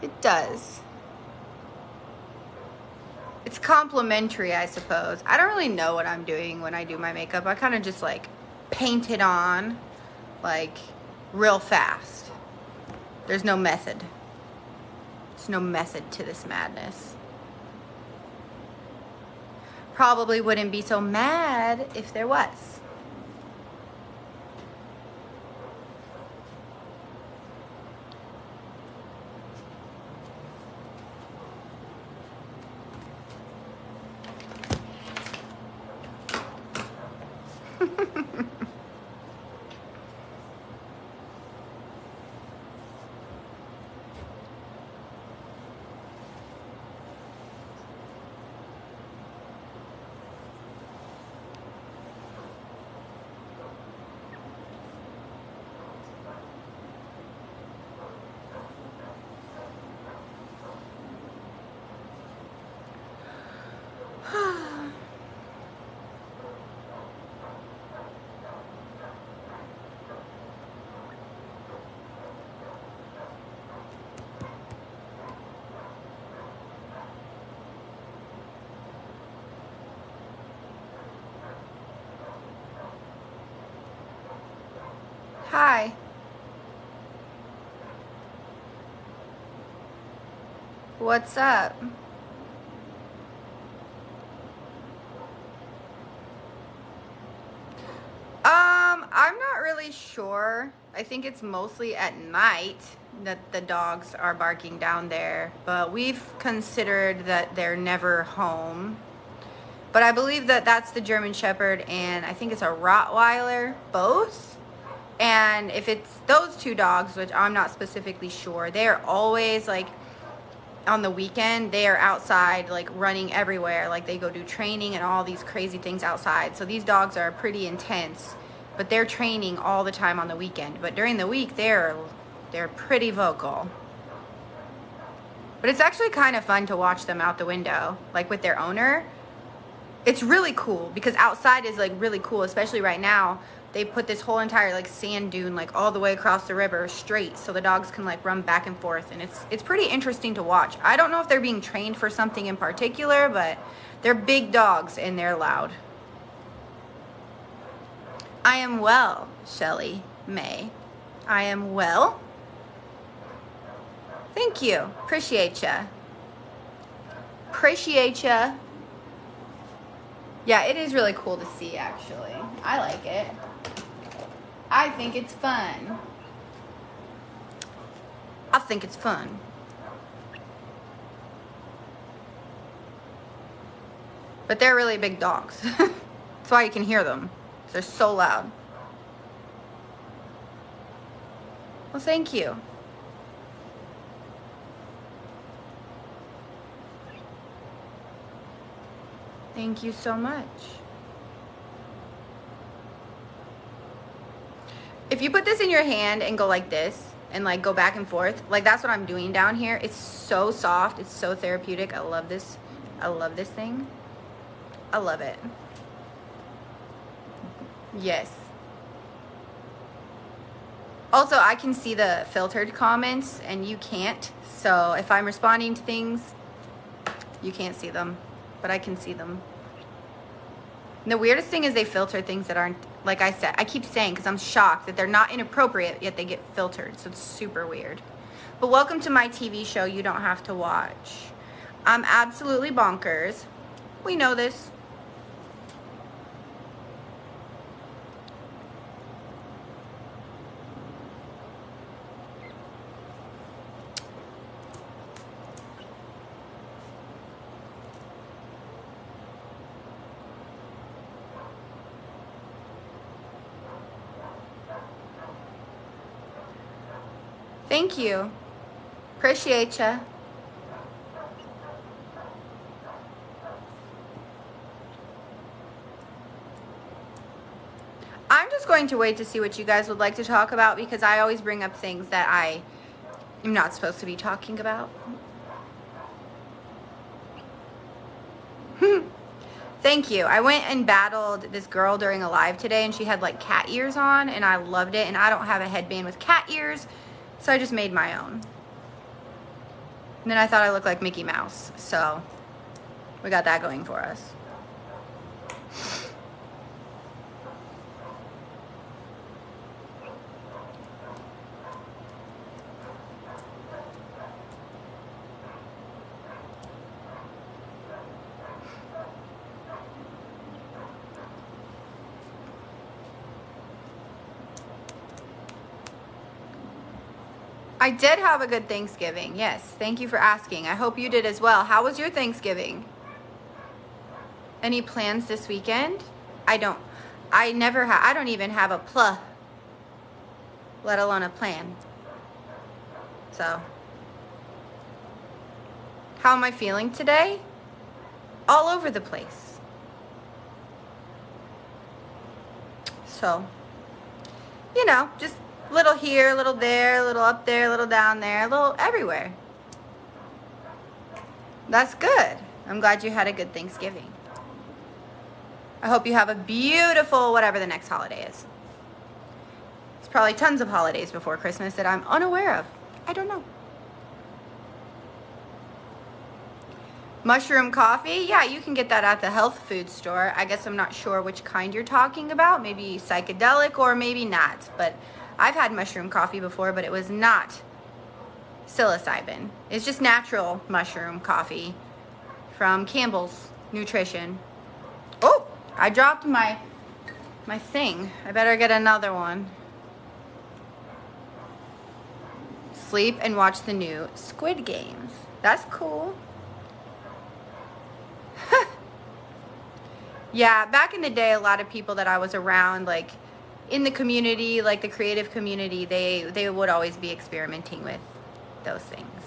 It does. It's complimentary, I suppose. I don't really know what I'm doing when I do my makeup. I kind of just like paint it on like real fast. There's no method. There's no method to this madness. Probably wouldn't be so mad if there was. Hi. What's up? I'm not really sure. I think it's mostly at night that the dogs are barking down there, but we've considered that they're never home. But I believe that that's the German Shepherd and I think it's a Rottweiler, both. And if it's those two dogs, which I'm not specifically sure, they're always like on the weekend, they are outside like running everywhere. Like they go do training and all these crazy things outside. So these dogs are pretty intense, but they're training all the time on the weekend. But during the week, they're pretty vocal. But it's actually kind of fun to watch them out the window, like with their owner. It's really cool because outside is like really cool, especially right now. They put this whole entire like sand dune like all the way across the river straight so the dogs can like run back and forth, and it's pretty interesting to watch. I don't know if they're being trained for something in particular, but they're big dogs and they're loud. I am well, Shelly May. I am well. Thank you. Appreciate ya. Appreciate ya. Yeah, it is really cool to see, actually. I like it. I think it's fun. I think it's fun. But they're really big dogs. That's why you can hear them. They're so loud. Well, thank you. Thank you so much. If you put this in your hand and go like this and like go back and forth, like that's what I'm doing down here. It's so soft. It's so therapeutic. I love this. I love this thing. I love it. Yes. Also, I can see the filtered comments and you can't. So if I'm responding to things, you can't see them, but I can see them. And the weirdest thing is they filter things that aren't, like I said, I keep saying because I'm shocked that they're not inappropriate, yet they get filtered. So it's super weird. But welcome to my TV show you don't have to watch. I'm absolutely bonkers. We know this. Thank you. Appreciate ya. I'm just going to wait to see what you guys would like to talk about because I always bring up things that I am not supposed to be talking about. Thank you. I went and battled this girl during a live today and she had like cat ears on and I loved it, and I don't have a headband with cat ears, so I just made my own. And then I thought I looked like Mickey Mouse. So we got that going for us. I did have a good Thanksgiving. Yes. Thank you for asking. I hope you did as well. How was your Thanksgiving? Any plans this weekend? I don't even have a let alone a plan. So, how am I feeling today? All over the place. So, you know, just little here, little there, little up there, little down there, little everywhere. That's good. I'm glad you had a good Thanksgiving. I hope you have a beautiful whatever the next holiday is. It's probably tons of holidays before Christmas that I'm unaware of. I don't know. Mushroom coffee? Yeah, you can get that at the health food store. I guess I'm not sure which kind you're talking about. Maybe psychedelic or maybe not. But I've had mushroom coffee before, but it was not psilocybin. It's just natural mushroom coffee from Campbell's Nutrition. Oh, I dropped my thing. I better get another one. Sleep and watch the new Squid Games. That's cool. Yeah, back in the day, a lot of people that I was around, like in the community, like the creative community, they would always be experimenting with those things.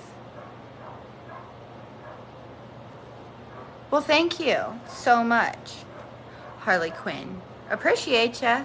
Well, thank you so much, Harley Quinn. Appreciate ya.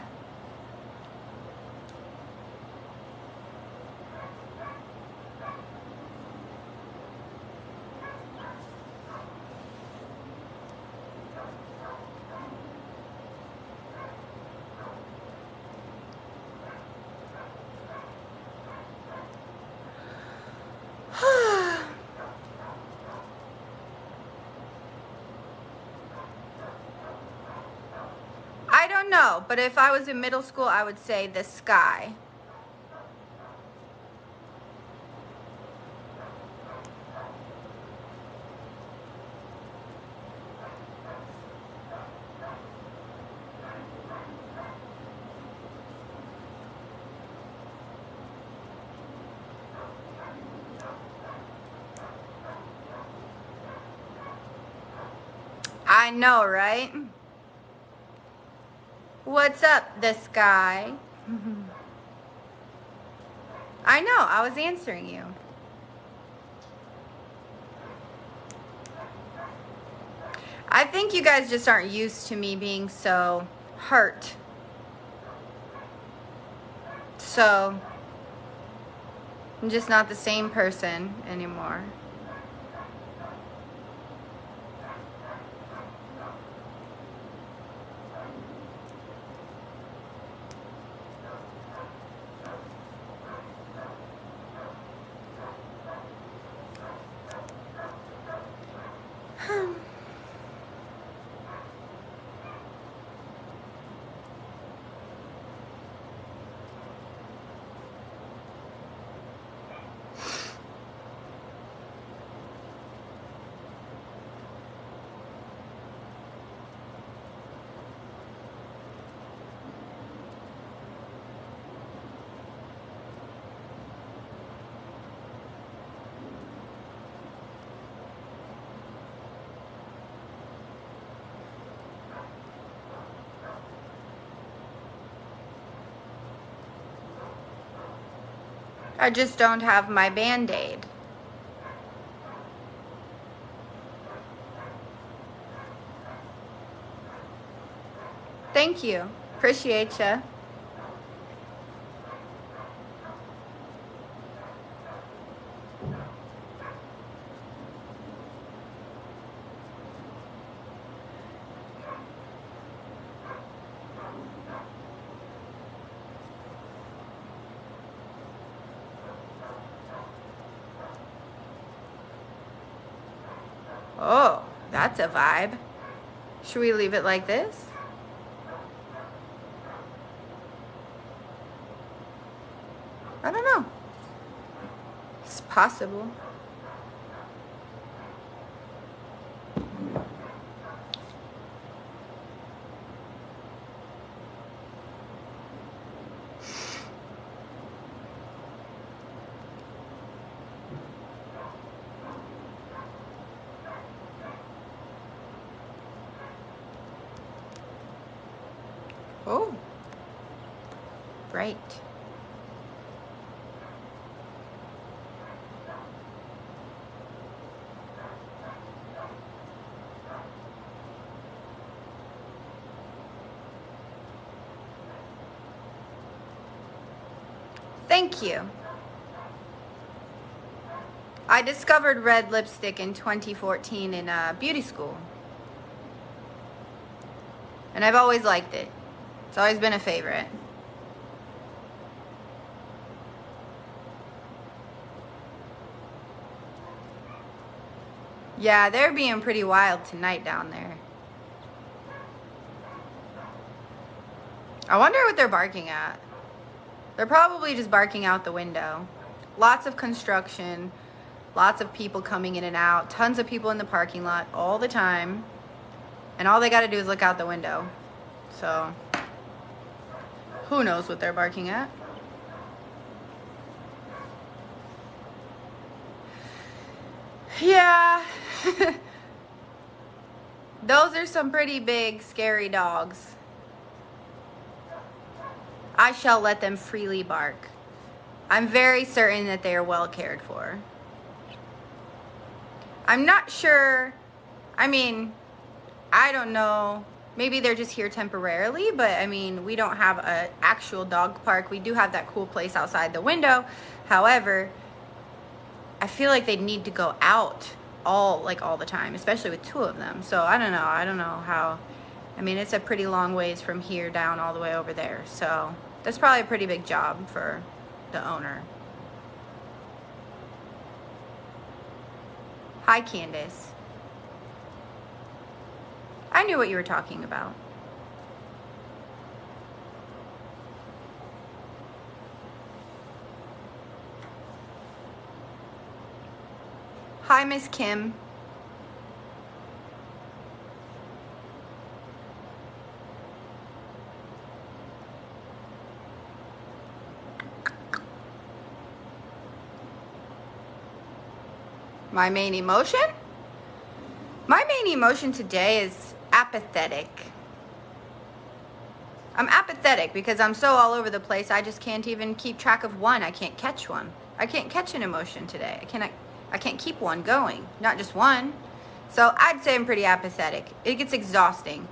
I don't know, but if I was in middle school, I would say the sky. I know, right? What's up, the sky? I know, I was answering you. I think you guys just aren't used to me being so hurt. So, I'm just not the same person anymore. I just don't have my Band-Aid. Thank you. Appreciate ya. Oh, that's a vibe. Should we leave it like this? I don't know. It's possible. Oh, right. Thank you. I discovered red lipstick in 2014 in beauty school. And I've always liked it. It's always been a favorite. Yeah, they're being pretty wild tonight down there. I wonder what they're barking at. They're probably just barking out the window. Lots of construction, lots of people coming in and out, tons of people in the parking lot all the time. And all they got to do is look out the window. So, who knows what they're barking at? Yeah. Those are some pretty big, scary dogs. I shall let them freely bark. I'm very certain that they are well cared for. I'm not sure. I mean, I don't know. Maybe they're just here temporarily, but I mean, we don't have an actual dog park. We do have that cool place outside the window. However, I feel like they need to go out all the time, especially with two of them. So I don't know. I don't know how. I mean, it's a pretty long ways from here down all the way over there. So that's probably a pretty big job for the owner. Hi, Candace. I knew what you were talking about. Hi, Miss Kim. My main emotion? My main emotion today is apathetic. I'm apathetic because I'm so all over the place. I just can't even keep track of one. I can't catch one. I can't catch an emotion today. I can't keep one going, not just one. So I'd say I'm pretty apathetic. It gets exhausting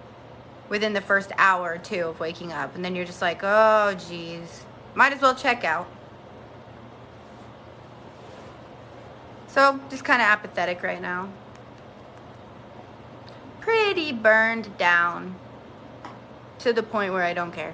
within the first hour or two of waking up. And then you're just like, oh, geez, might as well check out. So just kind of apathetic right now. Pretty burned down to the point where I don't care.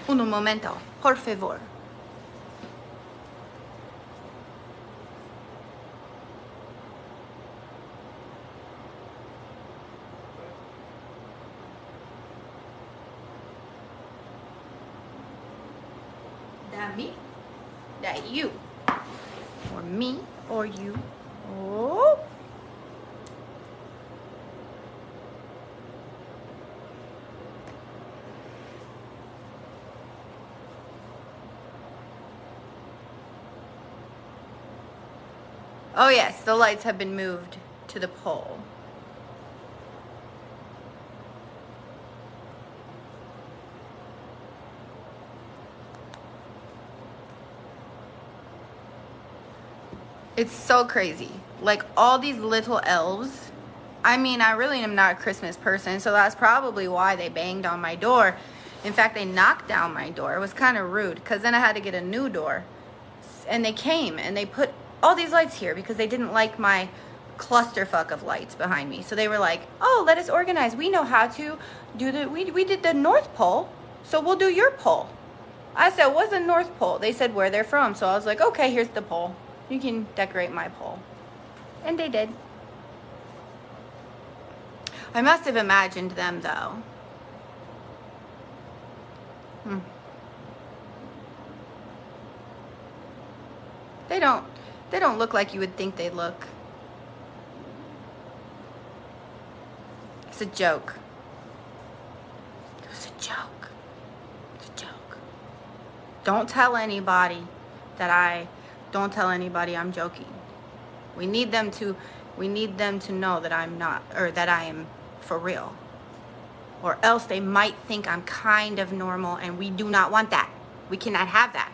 Un momento, por favor. That me? That you? Or me? Or you? Oh. Oh yes, the lights have been moved to the pole. It's so crazy. Like all these little elves. I mean, I really am not a Christmas person, so that's probably why they banged on my door. In fact, they knocked down my door. It was kind of rude because then I had to get a new door. And they came and they put all these lights here because they didn't like my clusterfuck of lights behind me. So they were like, oh, let us organize. We know how to do we did the North Pole, so we'll do your pole. I said, what's the North Pole? They said where they're from. So I was like, okay, here's the pole. You can decorate my pole. And they did. I must have imagined them though. They don't look like you would think they look. It's a joke. It was a joke. It's a joke. Don't tell anybody I'm joking. We need them to know that I'm not, or that I am for real. Or else they might think I'm kind of normal, and we do not want that. We cannot have that.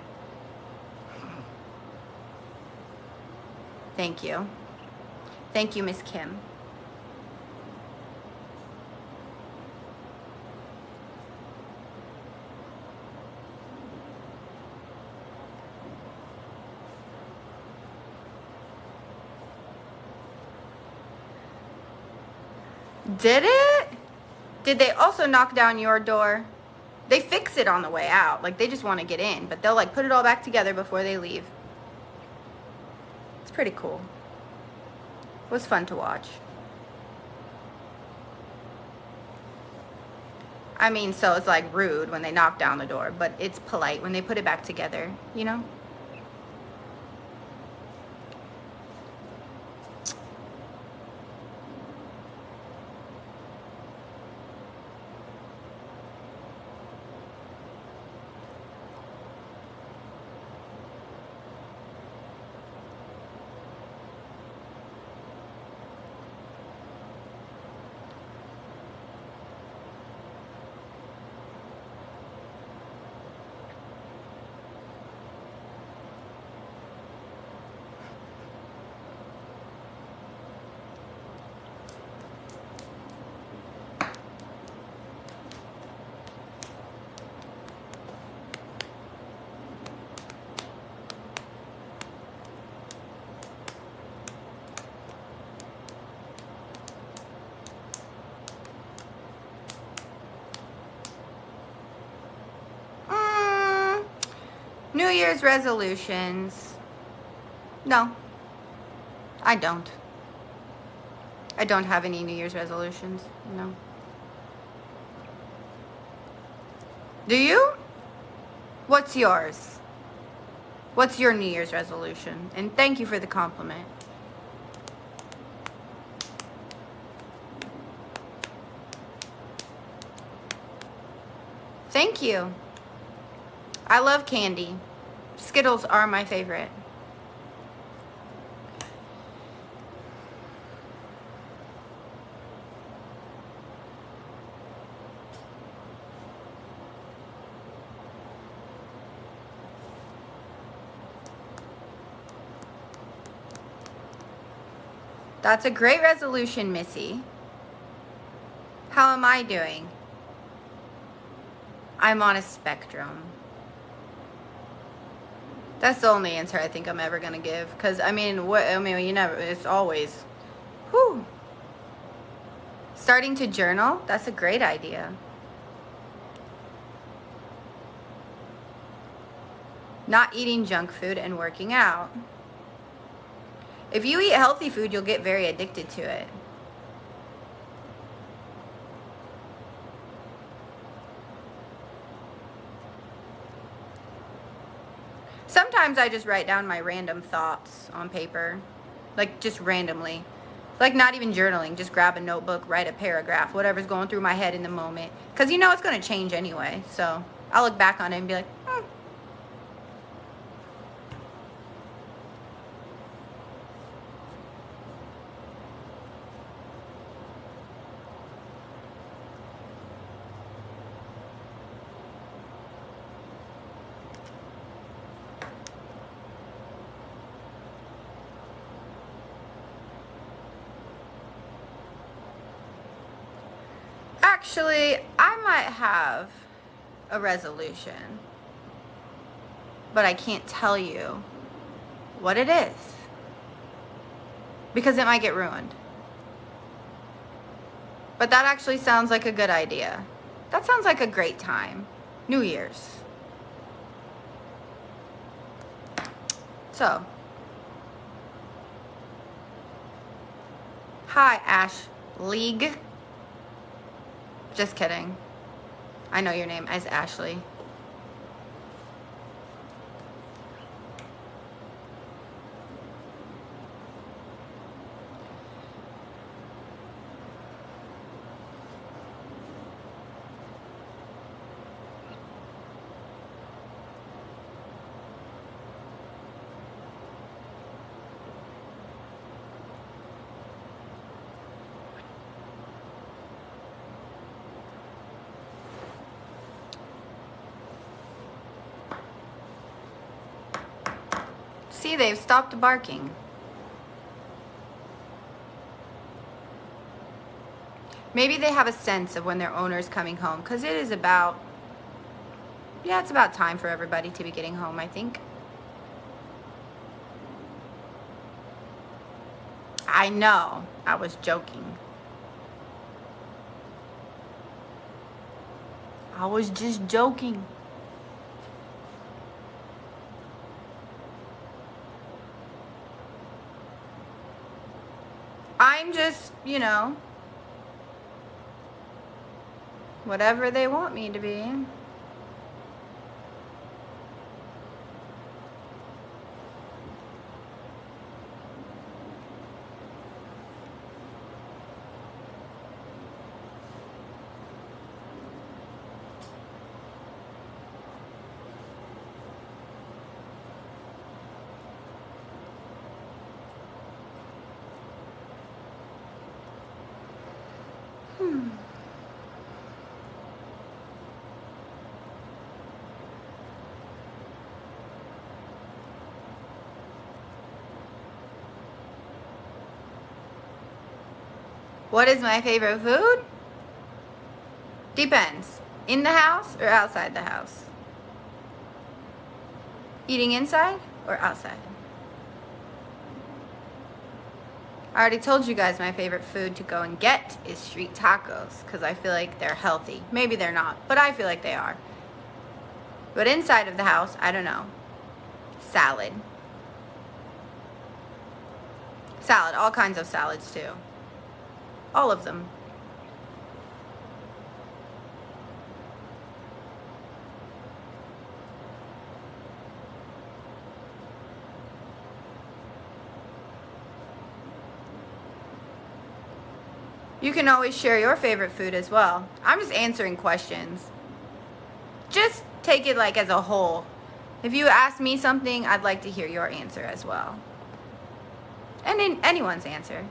Thank you. Thank you, Miss Kim. Did it? Did they also knock down your door? They fix it on the way out. Like, they just want to get in, but they'll like put it all back together before they leave. It's pretty cool. It was fun to watch. I mean, so it's like rude when they knock down the door, but it's polite when they put it back together, you know? New Year's resolutions. No, I don't. I don't have any New Year's resolutions. No. Do you? What's yours? What's your New Year's resolution? And thank you for the compliment. Thank you. I love candy. Skittles are my favorite. That's a great resolution, Missy. How am I doing? I'm on a spectrum. That's the only answer I think I'm ever gonna give. Cause you never. It's always, whew. Starting to journal. That's a great idea. Not eating junk food and working out. If you eat healthy food, you'll get very addicted to it. Sometimes I just write down my random thoughts on paper, like just randomly, like not even journaling, just grab a notebook, write a paragraph, whatever's going through my head in the moment, because it's going to change anyway, so I'll look back on it and be like, Actually, I might have a resolution, but I can't tell you what it is because it might get ruined. But that actually sounds like a good idea. That sounds like a great time. New Year's. So, hi, Ash League. Just kidding. I know your name as Ashley. See, they've stopped barking. Maybe they have a sense of when their owner's coming home, because it is about, yeah, it's about time for everybody to be getting home, I think. I know, I was joking. I was just joking. I'm just, you know, whatever they want me to be. What is my favorite food? Depends. In the house or outside the house? Eating inside or outside? I already told you guys my favorite food to go and get is street tacos, because I feel like they're healthy. Maybe they're not, but I feel like they are. But inside of the house, I don't know. Salad. Salad, all kinds of salads too. All of them. You can always share your favorite food as well. I'm just answering questions. Just take it like as a whole. If you ask me something, I'd like to hear your answer as well. And in anyone's answer.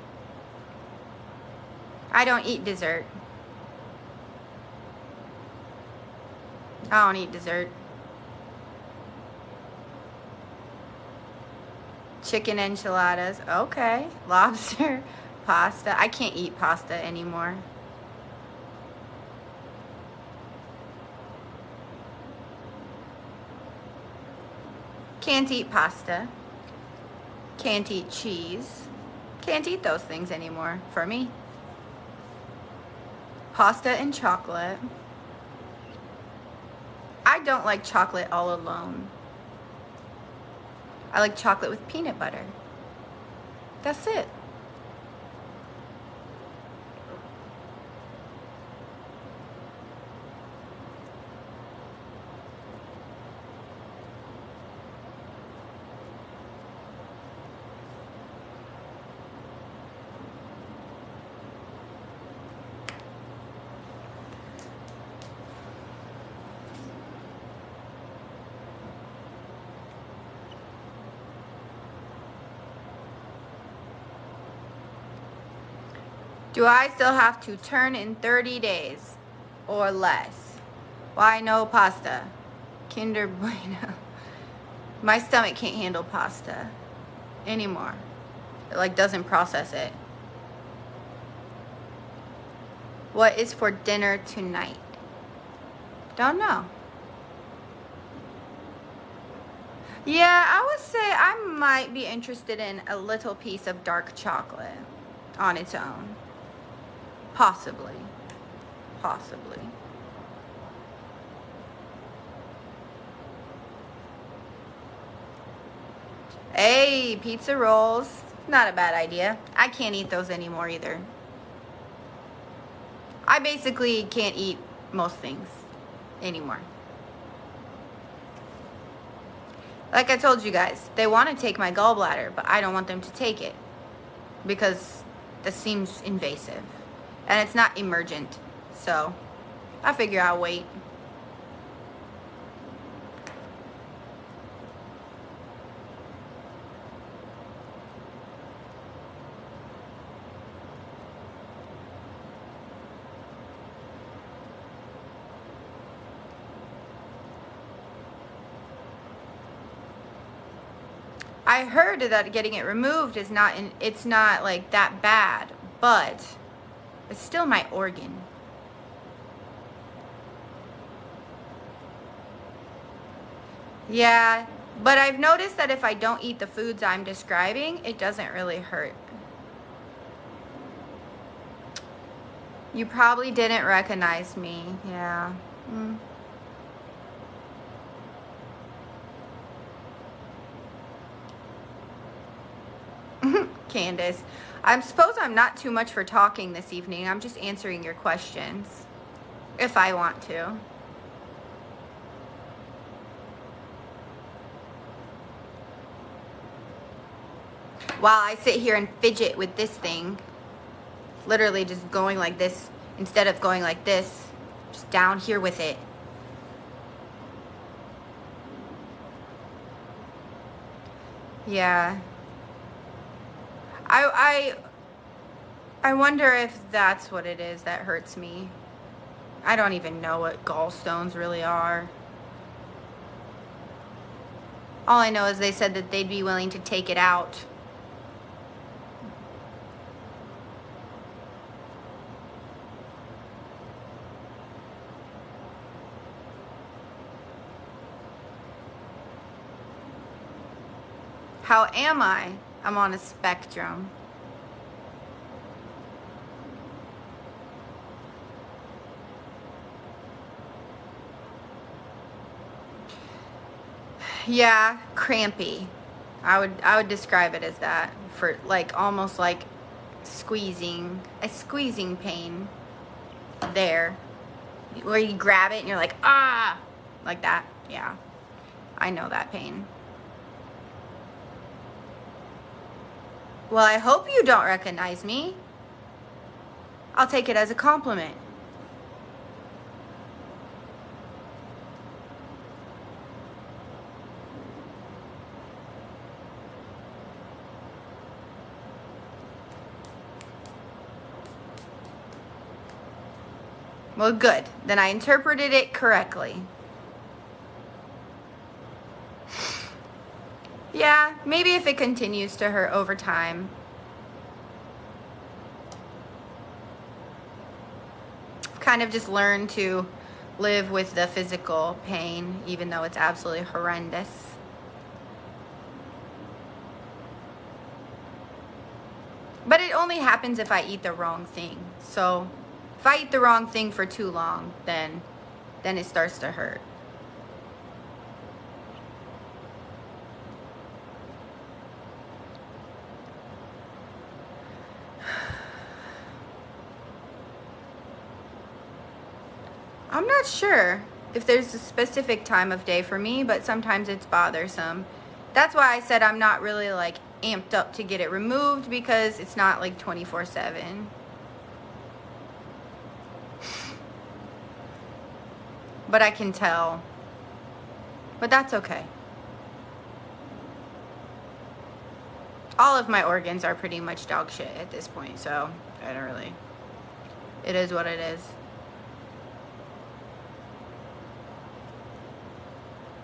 I don't eat dessert. I don't eat dessert. Chicken enchiladas. Okay. Lobster. Pasta. I can't eat pasta anymore. Can't eat pasta. Can't eat cheese. Can't eat those things anymore for me. Pasta and chocolate. I don't like chocolate all alone. I like chocolate with peanut butter. That's it. Do I still have to turn in 30 days or less? Why no pasta? Kinder Bueno. My stomach can't handle pasta anymore. It like doesn't process it. What is for dinner tonight? Don't know. Yeah, I would say I might be interested in a little piece of dark chocolate on its own. Possibly. Possibly. Hey, pizza rolls. Not a bad idea. I can't eat those anymore either. I basically can't eat most things anymore. Like I told you guys, they want to take my gallbladder, but I don't want them to take it because that seems invasive and it's not emergent. So I figure I'll wait. I heard that getting it removed is not it's not like that bad, but it's still my organ. Yeah, but I've noticed that if I don't eat the foods I'm describing, it doesn't really hurt. You probably didn't recognize me. Yeah. Mm. Candace, I suppose I'm not too much for talking this evening. I'm just answering your questions if I want to. While I sit here and fidget with this thing, literally just going like this instead of going like this, just down here with it. Yeah. I I wonder if that's what it is that hurts me. I don't even know what gallstones really are. All I know is they said that they'd be willing to take it out. How am I? I'm on a spectrum. Yeah, crampy. I would describe it as that, for like almost like a squeezing pain there where you grab it and you're like, ah, like that. Yeah. I know that pain. Well, I hope you don't recognize me. I'll take it as a compliment. Well, good. Then I interpreted it correctly. Yeah, maybe if it continues to hurt over time. I've kind of just learned to live with the physical pain, even though it's absolutely horrendous. But it only happens if I eat the wrong thing. So if I eat the wrong thing for too long, then it starts to hurt. I'm not sure if there's a specific time of day for me, but sometimes it's bothersome. That's why I said I'm not really like amped up to get it removed, because it's not like 24/7. But I can tell. But that's okay. All of my organs are pretty much dog shit at this point, so I don't really. It is what it is.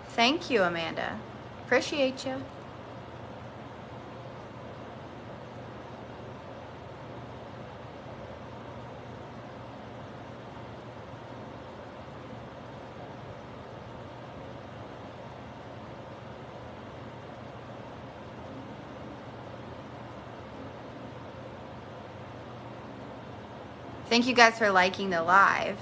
Thank you, Amanda. Appreciate you. Thank you guys for liking the live.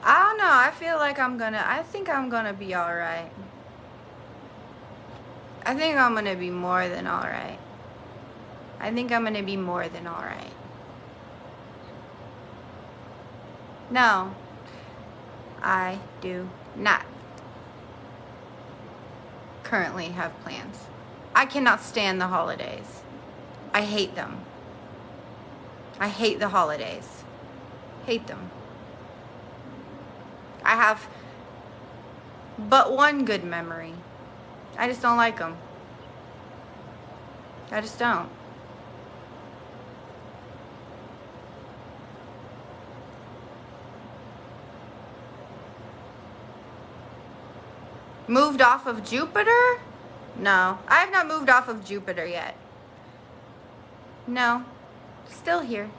I don't know. I feel like I think I'm gonna be alright. I think I'm gonna be more than alright. I think I'm gonna be more than alright. No, I do not currently have plans. I cannot stand the holidays. I hate them. I hate the holidays. Hate them. I have but one good memory. I just don't like them. I just don't. Moved off of Jupiter? No, I have not moved off of Jupiter yet. No, still here.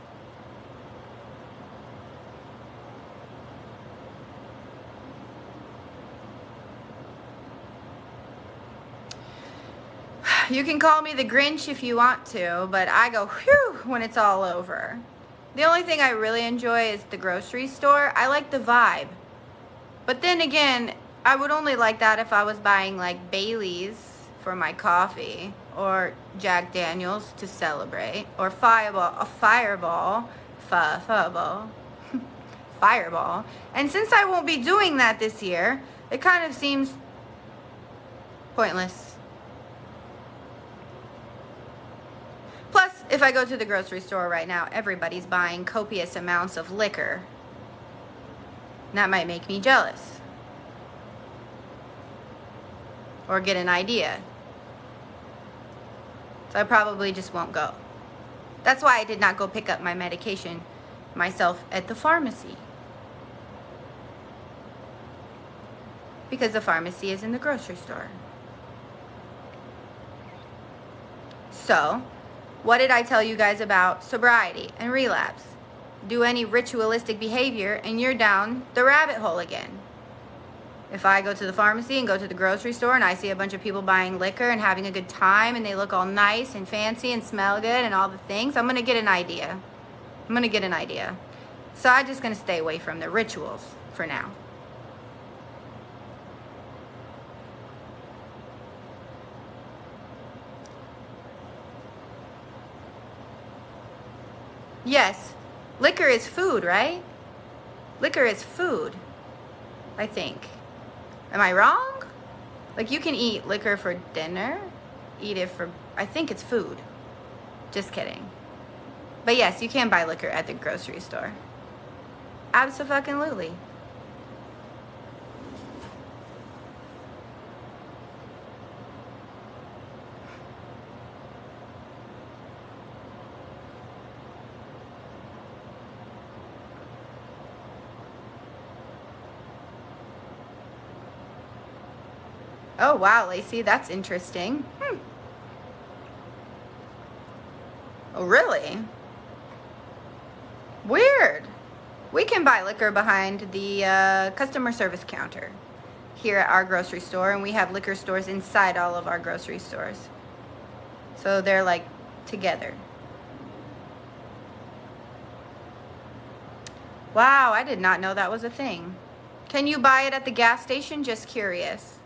You can call me the Grinch if you want to, but I go whew when it's all over. The only thing I really enjoy is the grocery store. I like the vibe. But then again, I would only like that if I was buying like Bailey's for my coffee, or Jack Daniels to celebrate, or Fireball. And since I won't be doing that this year, it kind of seems pointless. Plus, if I go to the grocery store right now, everybody's buying copious amounts of liquor. That might make me jealous. Or get an idea. So I probably just won't go. That's why I did not go pick up my medication myself at the pharmacy. Because the pharmacy is in the grocery store. So, what did I tell you guys about sobriety and relapse? Do any ritualistic behavior and you're down the rabbit hole again. If I go to the pharmacy and go to the grocery store and I see a bunch of people buying liquor and having a good time and they look all nice and fancy and smell good and all the things, I'm going to get an idea. So I'm just going to stay away from the rituals for now. Yes, liquor is food, right? Liquor is food, I think. Am I wrong? Like, you can eat liquor for dinner, I think it's food. Just kidding. But yes, you can buy liquor at the grocery store. Abso-fucking-lutely. Oh, wow, Lacey, that's interesting. Oh, really? Weird. We can buy liquor behind the customer service counter here at our grocery store, and we have liquor stores inside all of our grocery stores. So they're like together. Wow, I did not know that was a thing. Can you buy it at the gas station? Just curious.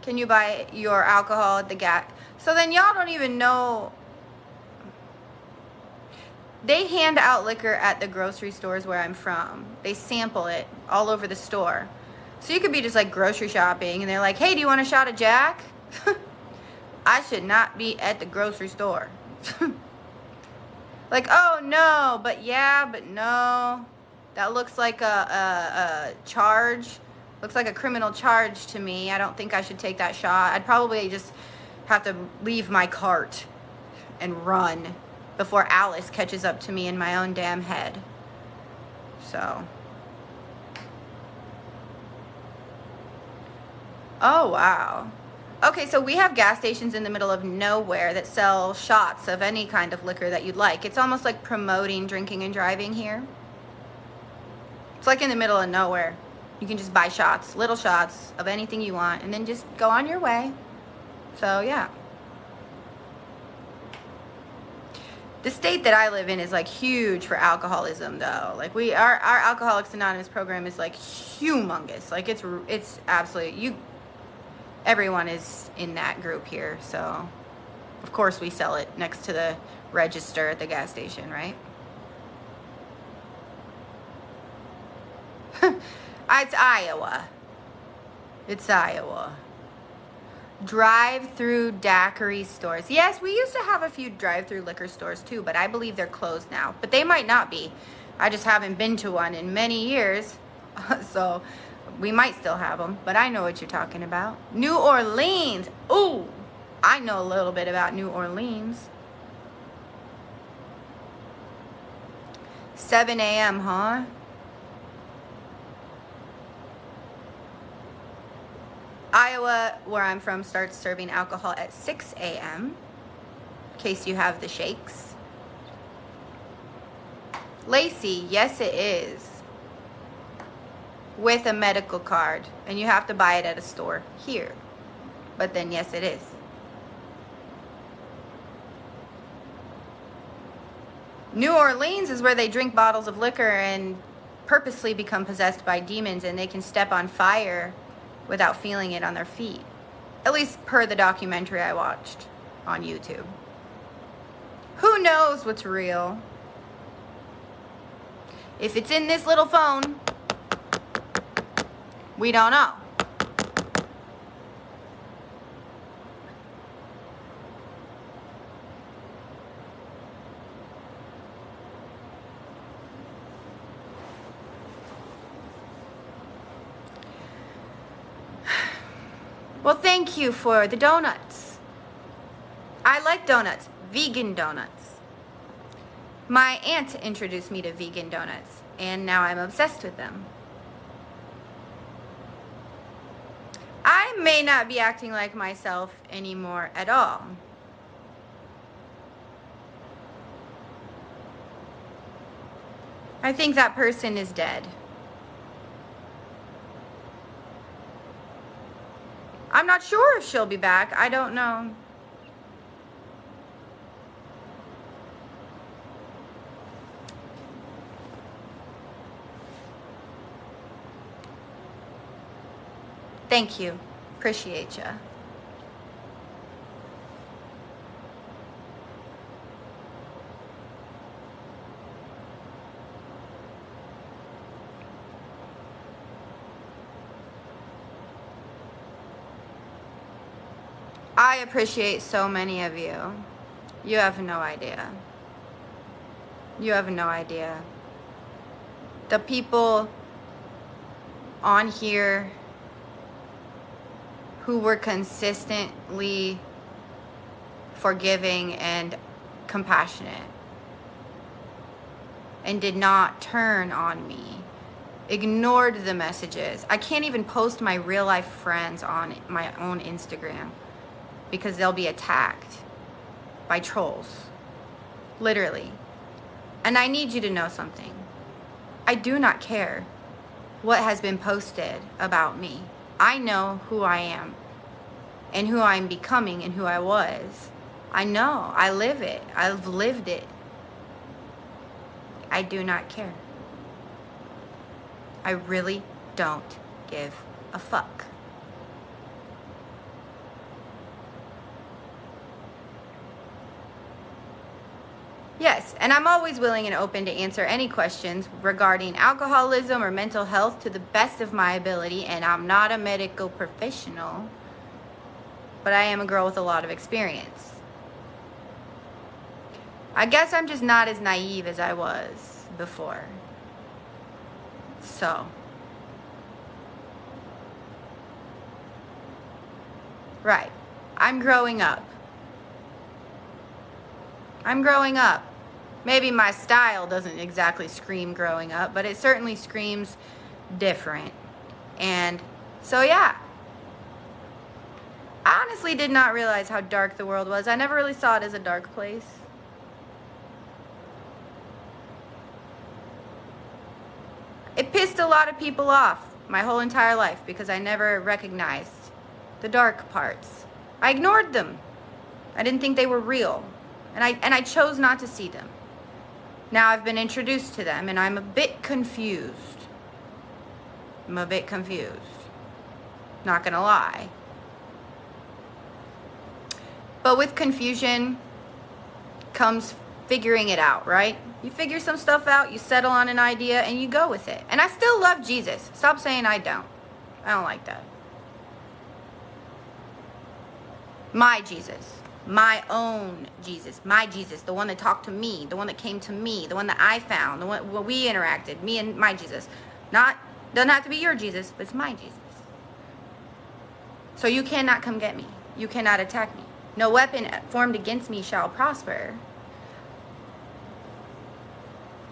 Can you buy your alcohol at the gas? So then y'all don't even know. They hand out liquor at the grocery stores where I'm from. They sample it all over the store. So you could be just like grocery shopping and they're like, hey, do you want a shot of Jack? I should not be at the grocery store. Like, oh no, but yeah, but no. That looks like a charge. Looks like a criminal charge to me. I don't think I should take that shot. I'd probably just have to leave my cart and run before Alice catches up to me in my own damn head. So. Oh, wow. Okay, so we have gas stations in the middle of nowhere that sell shots of any kind of liquor that you'd like. It's almost like promoting drinking and driving here. It's like in the middle of nowhere. You can just buy shots, little shots of anything you want, and then just go on your way. So yeah. The state that I live in is like huge for alcoholism though. Like our Alcoholics Anonymous program is like humongous. Like it's absolutely, everyone is in that group here. So of course we sell it next to the register at the gas station, right? It's Iowa. It's Iowa. Drive-through daiquiri stores. Yes, we used to have a few drive-through liquor stores too, but I believe they're closed now. But they might not be. I just haven't been to one in many years. So we might still have them, but I know what you're talking about. New Orleans. Ooh, I know a little bit about New Orleans. 7 a.m., huh? Iowa, where I'm from, starts serving alcohol at 6 a.m. in case you have the shakes. Lacey, yes it is. With a medical card. And you have to buy it at a store here. But then yes it is. New Orleans is where they drink bottles of liquor and purposely become possessed by demons, and they can step on fire without feeling it on their feet. At least per the documentary I watched on YouTube. Who knows what's real? If it's in this little phone, we don't know. Well, thank you for the donuts. I like donuts. Vegan donuts. My aunt introduced me to vegan donuts, and now I'm obsessed with them. I may not be acting like myself anymore at all. I think that person is dead. I'm not sure if she'll be back. I don't know. Thank you. Appreciate ya. I appreciate so many of you. You have no idea. You have no idea. The people on here who were consistently forgiving and compassionate and did not turn on me, ignored the messages. I can't even post my real life friends on my own Instagram because they'll be attacked by trolls, literally. And I need you to know something. I do not care what has been posted about me. I know who I am and who I'm becoming and who I was. I know. I live it. I've lived it. I do not care. I really don't give a fuck. Yes, and I'm always willing and open to answer any questions regarding alcoholism or mental health to the best of my ability, and I'm not a medical professional, but I am a girl with a lot of experience. I guess I'm just not as naive as I was before. So, right, I'm growing up. I'm growing up. Maybe my style doesn't exactly scream growing up, but it certainly screams different. And so, yeah. I honestly did not realize how dark the world was. I never really saw it as a dark place. It pissed a lot of people off my whole entire life because I never recognized the dark parts I ignored them. I didn't think they were real. And I chose not to see them. Now I've been introduced to them and I'm a bit confused. I'm a bit confused. Not gonna lie. But with confusion comes figuring it out, right? You figure some stuff out, you settle on an idea, and you go with it. And I still love Jesus. Stop saying I don't. I don't like that. My Jesus. My own Jesus. My Jesus. The one that talked to me. The one that came to me. The one that I found. The one where we interacted. Me and my Jesus. Doesn't have to be your Jesus, but it's my Jesus. So you cannot come get me. You cannot attack me. No weapon formed against me shall prosper.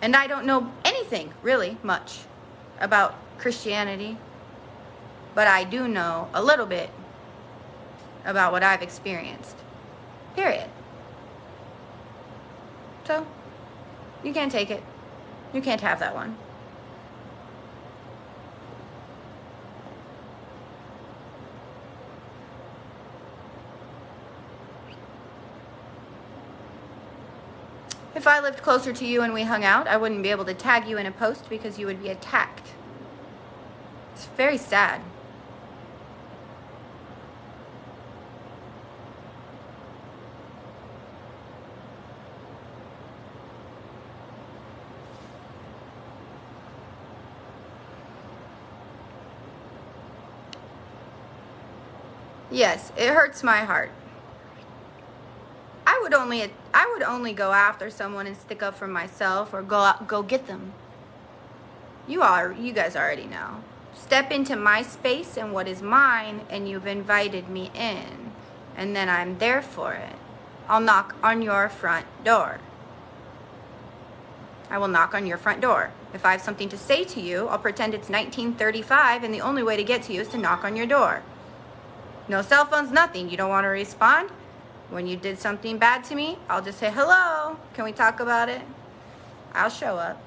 And I don't know anything, really, much about Christianity. But I do know a little bit about what I've experienced. Period. So, you can't take it. You can't have that one. If I lived closer to you and we hung out, I wouldn't be able to tag you in a post because you would be attacked. It's very sad. Yes, it hurts my heart. I would only go after someone and stick up for myself or go get them. You guys already know. Step into my space and what is mine, and you've invited me in, and then I'm there for it. I'll knock on your front door. I will knock on your front door. If I have something to say to you, I'll pretend it's 1935, and the only way to get to you is to knock on your door. No cell phones, nothing. You don't want to respond? When you did something bad to me, I'll just say, hello, can we talk about it? I'll show up.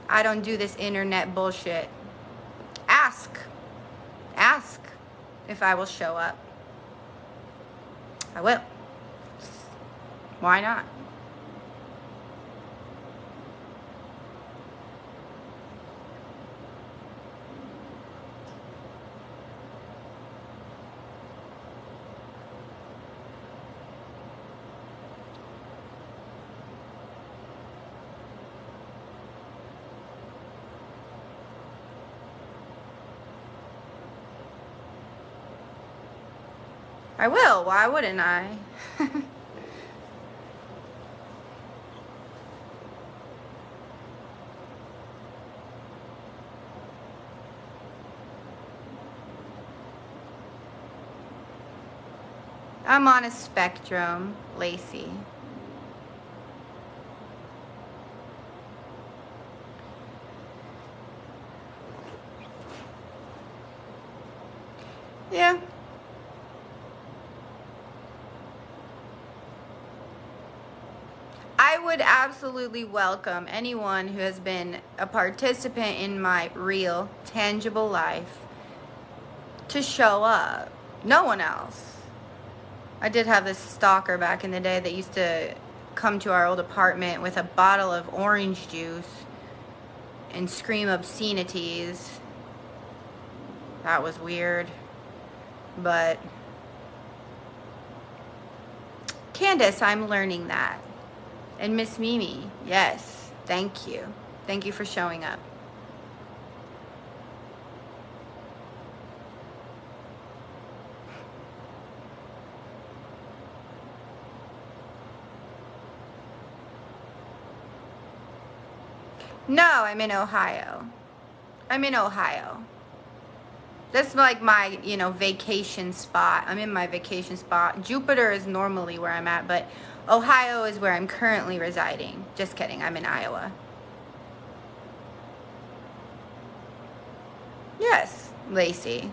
I don't do this internet bullshit. Ask if I will show up. I will. Why not? I will. Why wouldn't I? I'm on a spectrum, Lacey. Yeah. I would absolutely welcome anyone who has been a participant in my real, tangible life to show up. No one else. I did have this stalker back in the day that used to come to our old apartment with a bottle of orange juice and scream obscenities. That was weird. But Candace, I'm learning that. And Miss Mimi, yes, thank you. Thank you for showing up. No, I'm in Ohio. I'm in Ohio. That's like my, vacation spot. I'm in my vacation spot. Jupiter is normally where I'm at, but Ohio is where I'm currently residing. Just kidding, I'm in Iowa. Yes, Lacey.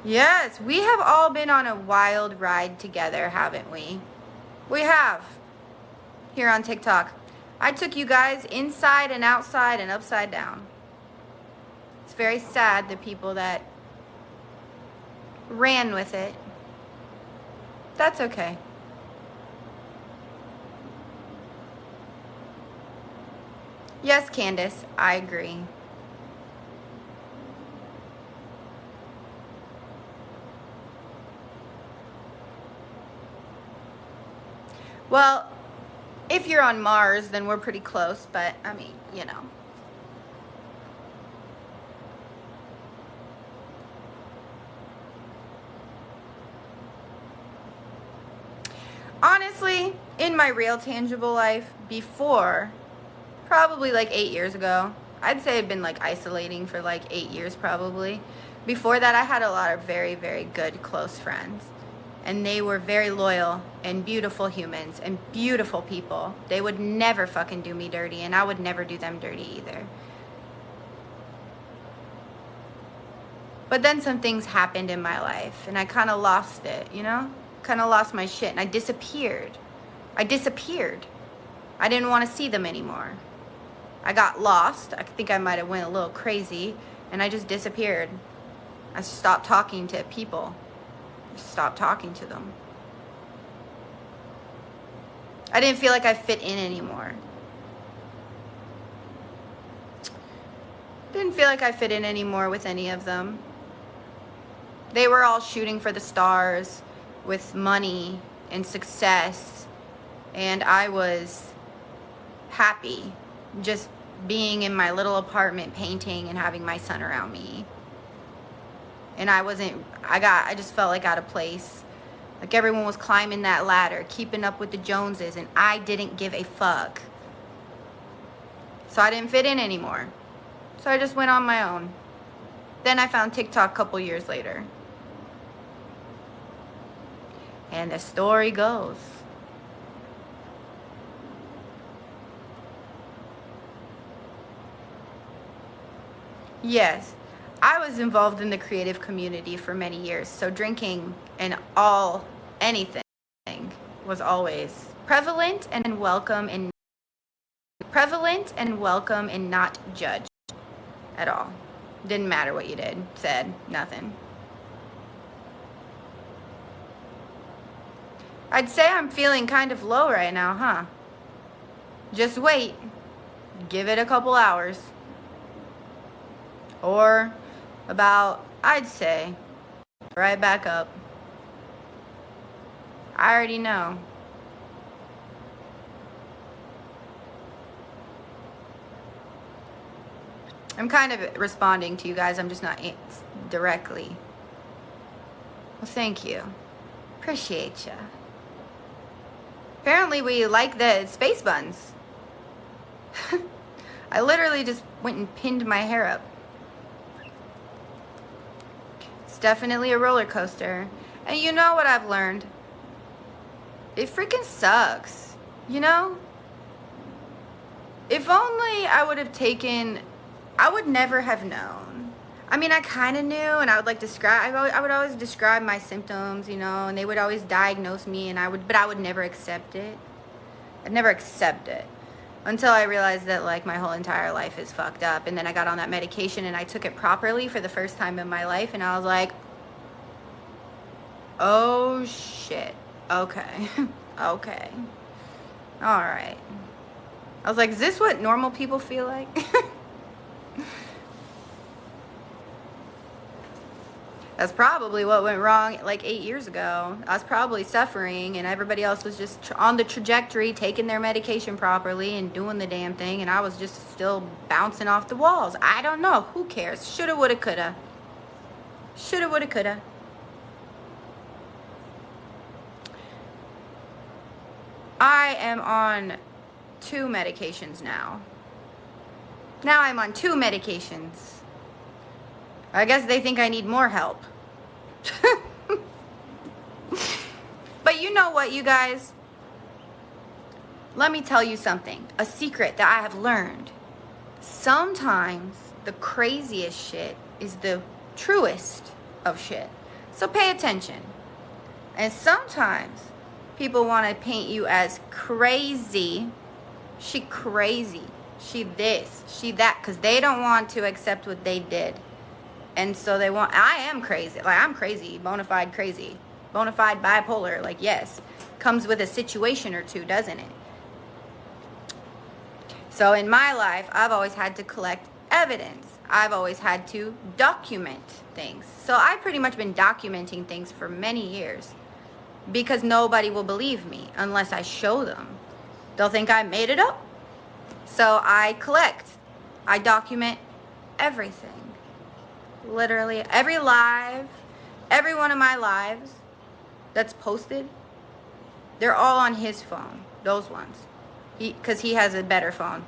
Yes, we have all been on a wild ride together, haven't we? We have. Here on TikTok. I took you guys inside and outside and upside down. It's very sad, the people that ran with it. That's okay. Yes, Candace, I agree. Well, if you're on Mars, then we're pretty close, but I mean, you know. Honestly, in my real tangible life, before, probably like 8 years ago, I'd say I've been like isolating for like 8 years probably. Before that, I had a lot of very, very good close friends. And they were very loyal and beautiful humans and beautiful people. They would never fucking do me dirty, and I would never do them dirty either. But then some things happened in my life, and I kind of lost it, you know? Kind of lost my shit, and I disappeared. I disappeared. I didn't want to see them anymore. I got lost. I think I might have went a little crazy, and I just disappeared. I stopped talking to people. Stop talking to them. I didn't feel like I fit in anymore. Didn't feel like I fit in anymore with any of them. They were all shooting for the stars with money and success, and I was happy just being in my little apartment painting and having my son around me. And I just felt like out of place. Like everyone was climbing that ladder, keeping up with the Joneses, and I didn't give a fuck. So I didn't fit in anymore. So I just went on my own. Then I found TikTok a couple years later. And the story goes. Yes. I was involved in the creative community for many years, so drinking and anything was always prevalent and welcome and not judged at all. Didn't matter what you did, said, nothing. I'd say I'm feeling kind of low right now, huh? Just wait. Give it a couple hours. Or about, I'd say, right back up. I already know. I'm kind of responding to you guys. I'm just not directly. Well, thank you. Appreciate ya. Apparently we like the space buns. I literally just went and pinned my hair up. It's definitely a roller coaster. And you know what I've learned? It freaking sucks. You know? If only I would have taken... I would never have known. I mean, I kind of knew, and I would I would always describe my symptoms, you know, and they would always diagnose me, but I would never accept it. I'd never accept it until I realized that, like, my whole entire life is fucked up. And then I got on that medication, and I took it properly for the first time in my life, and I was like, oh, shit. Okay. Okay. All right. I was like, is this what normal people feel like? That's probably what went wrong like 8 years ago. I was probably suffering, and everybody else was just on the trajectory, taking their medication properly and doing the damn thing, and I was just still bouncing off the walls. I don't know. Who cares? Shoulda, woulda, coulda. Shoulda, woulda, coulda. I am on 2 medications now. Now I'm on 2 medications. I guess they think I need more help. But you know what, you guys? Let me tell you something. A secret that I have learned. Sometimes the craziest shit is the truest of shit. So pay attention. And sometimes people want to paint you as crazy. She crazy. She this. She that. Because they don't want to accept what they did. And so they want, I am crazy. Like, I'm crazy, bona fide crazy, bona fide bipolar. Like, yes, comes with a situation or two, doesn't it? So in my life, I've always had to collect evidence. I've always had to document things. So I've pretty much been documenting things for many years because nobody will believe me unless I show them. They'll think I made it up. So I collect. I document everything. Literally every live, every one of my lives that's posted, they're all on his phone. Those ones. Because he has a better phone.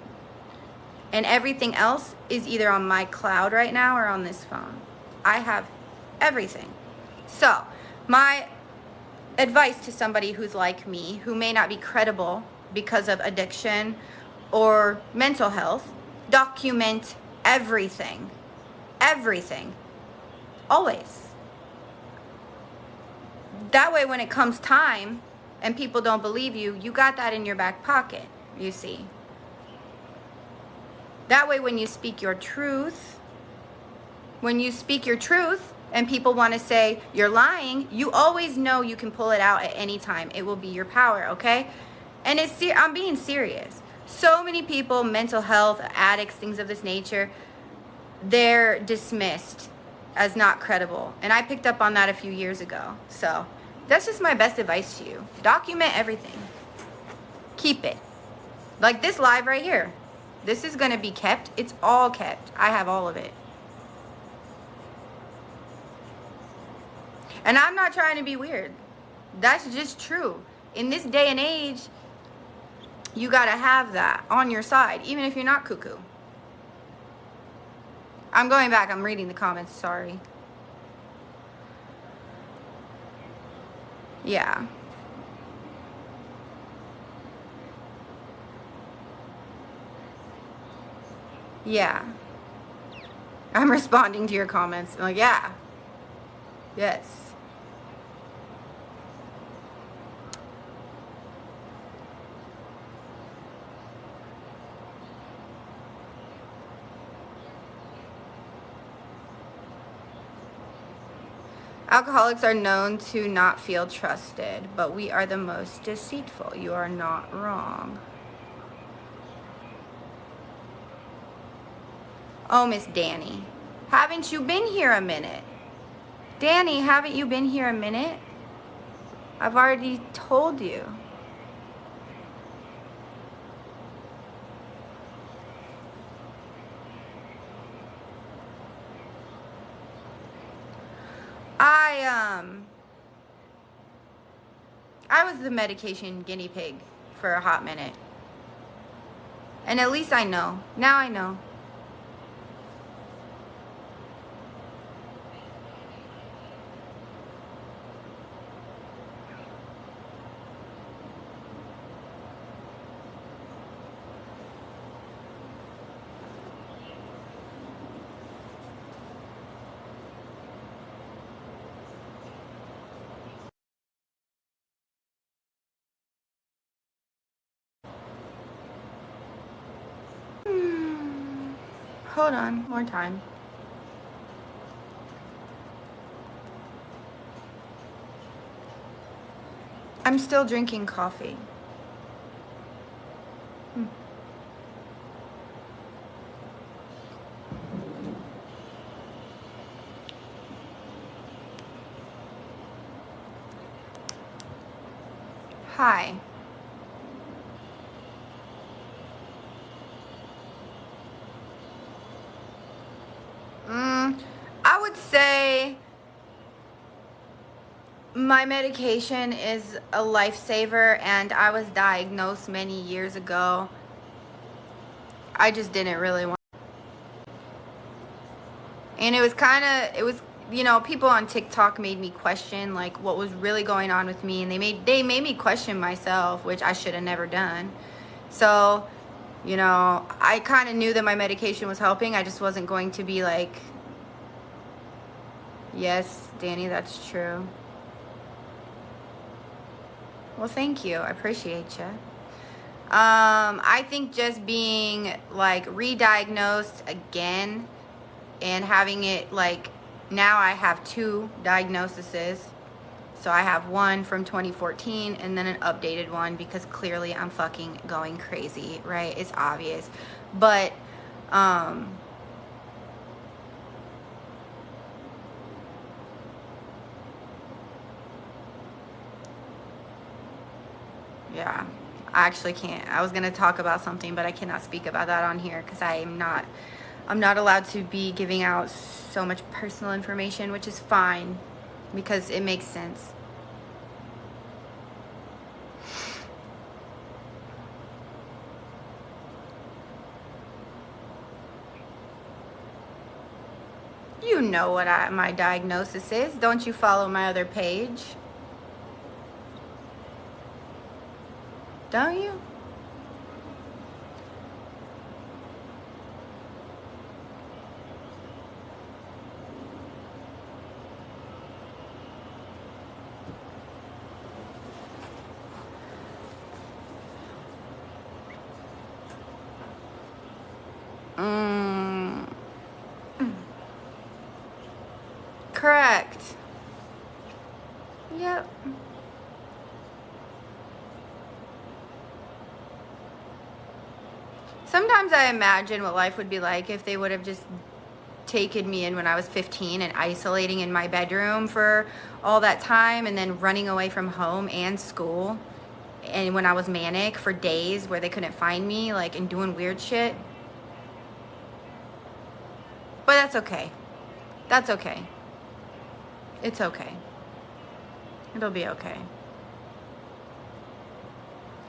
And everything else is either on my cloud right now or on this phone. I have everything. So, my advice to somebody who's like me, who may not be credible because of addiction or mental health, document everything. Everything. Always. That way when it comes time and people don't believe you, you got that in your back pocket, you see. That way when you speak your truth, and people want to say you're lying, you always know you can pull it out at any time. It will be your power, okay? And I'm being serious. So many people, mental health, addicts, things of this nature, they're dismissed as not credible. And I picked up on that a few years ago. So that's just my best advice to you. Document everything. Keep it. Like this live right here. This is going to be kept. It's all kept. I have all of it. And I'm not trying to be weird. That's just true. In this day and age, you got to have that on your side, even if you're not cuckoo. I'm going back. I'm reading the comments. Sorry. Yeah. Yeah. I'm responding to your comments. I'm like, yeah. Yes. Alcoholics are known to not feel trusted, but we are the most deceitful. You are not wrong. Oh, Miss Danny, haven't you been here a minute? Danny, haven't you been here a minute? I've already told you. I was the medication guinea pig for a hot minute. And at least I know. Now I know. Hold on, more time. I'm still drinking coffee. Hi. I would say my medication is a lifesaver, and I was diagnosed many years ago. I just didn't really want. And it was, people on TikTok made me question like what was really going on with me, and they made me question myself, which I should have never done. So, I kind of knew that my medication was helping. I just wasn't going to be like, yes, Danny, that's true. Well, thank you. I appreciate you. I think just being like re-diagnosed again and having it like, now I have 2 diagnoses. So I have one from 2014 and then an updated one because clearly I'm fucking going crazy, right? It's obvious. But yeah, I actually can't. I was going to talk about something, but I cannot speak about that on here because I'm not allowed to be giving out so much personal information, which is fine because it makes sense. You know what my diagnosis is. Don't you follow my other page? Don't you? Correct. Yep. Sometimes I imagine what life would be like if they would have just taken me in when I was 15 and isolating in my bedroom for all that time and then running away from home and school, and when I was manic for days where they couldn't find me, like, and doing weird shit. But that's okay. That's okay. It's okay. It'll be okay.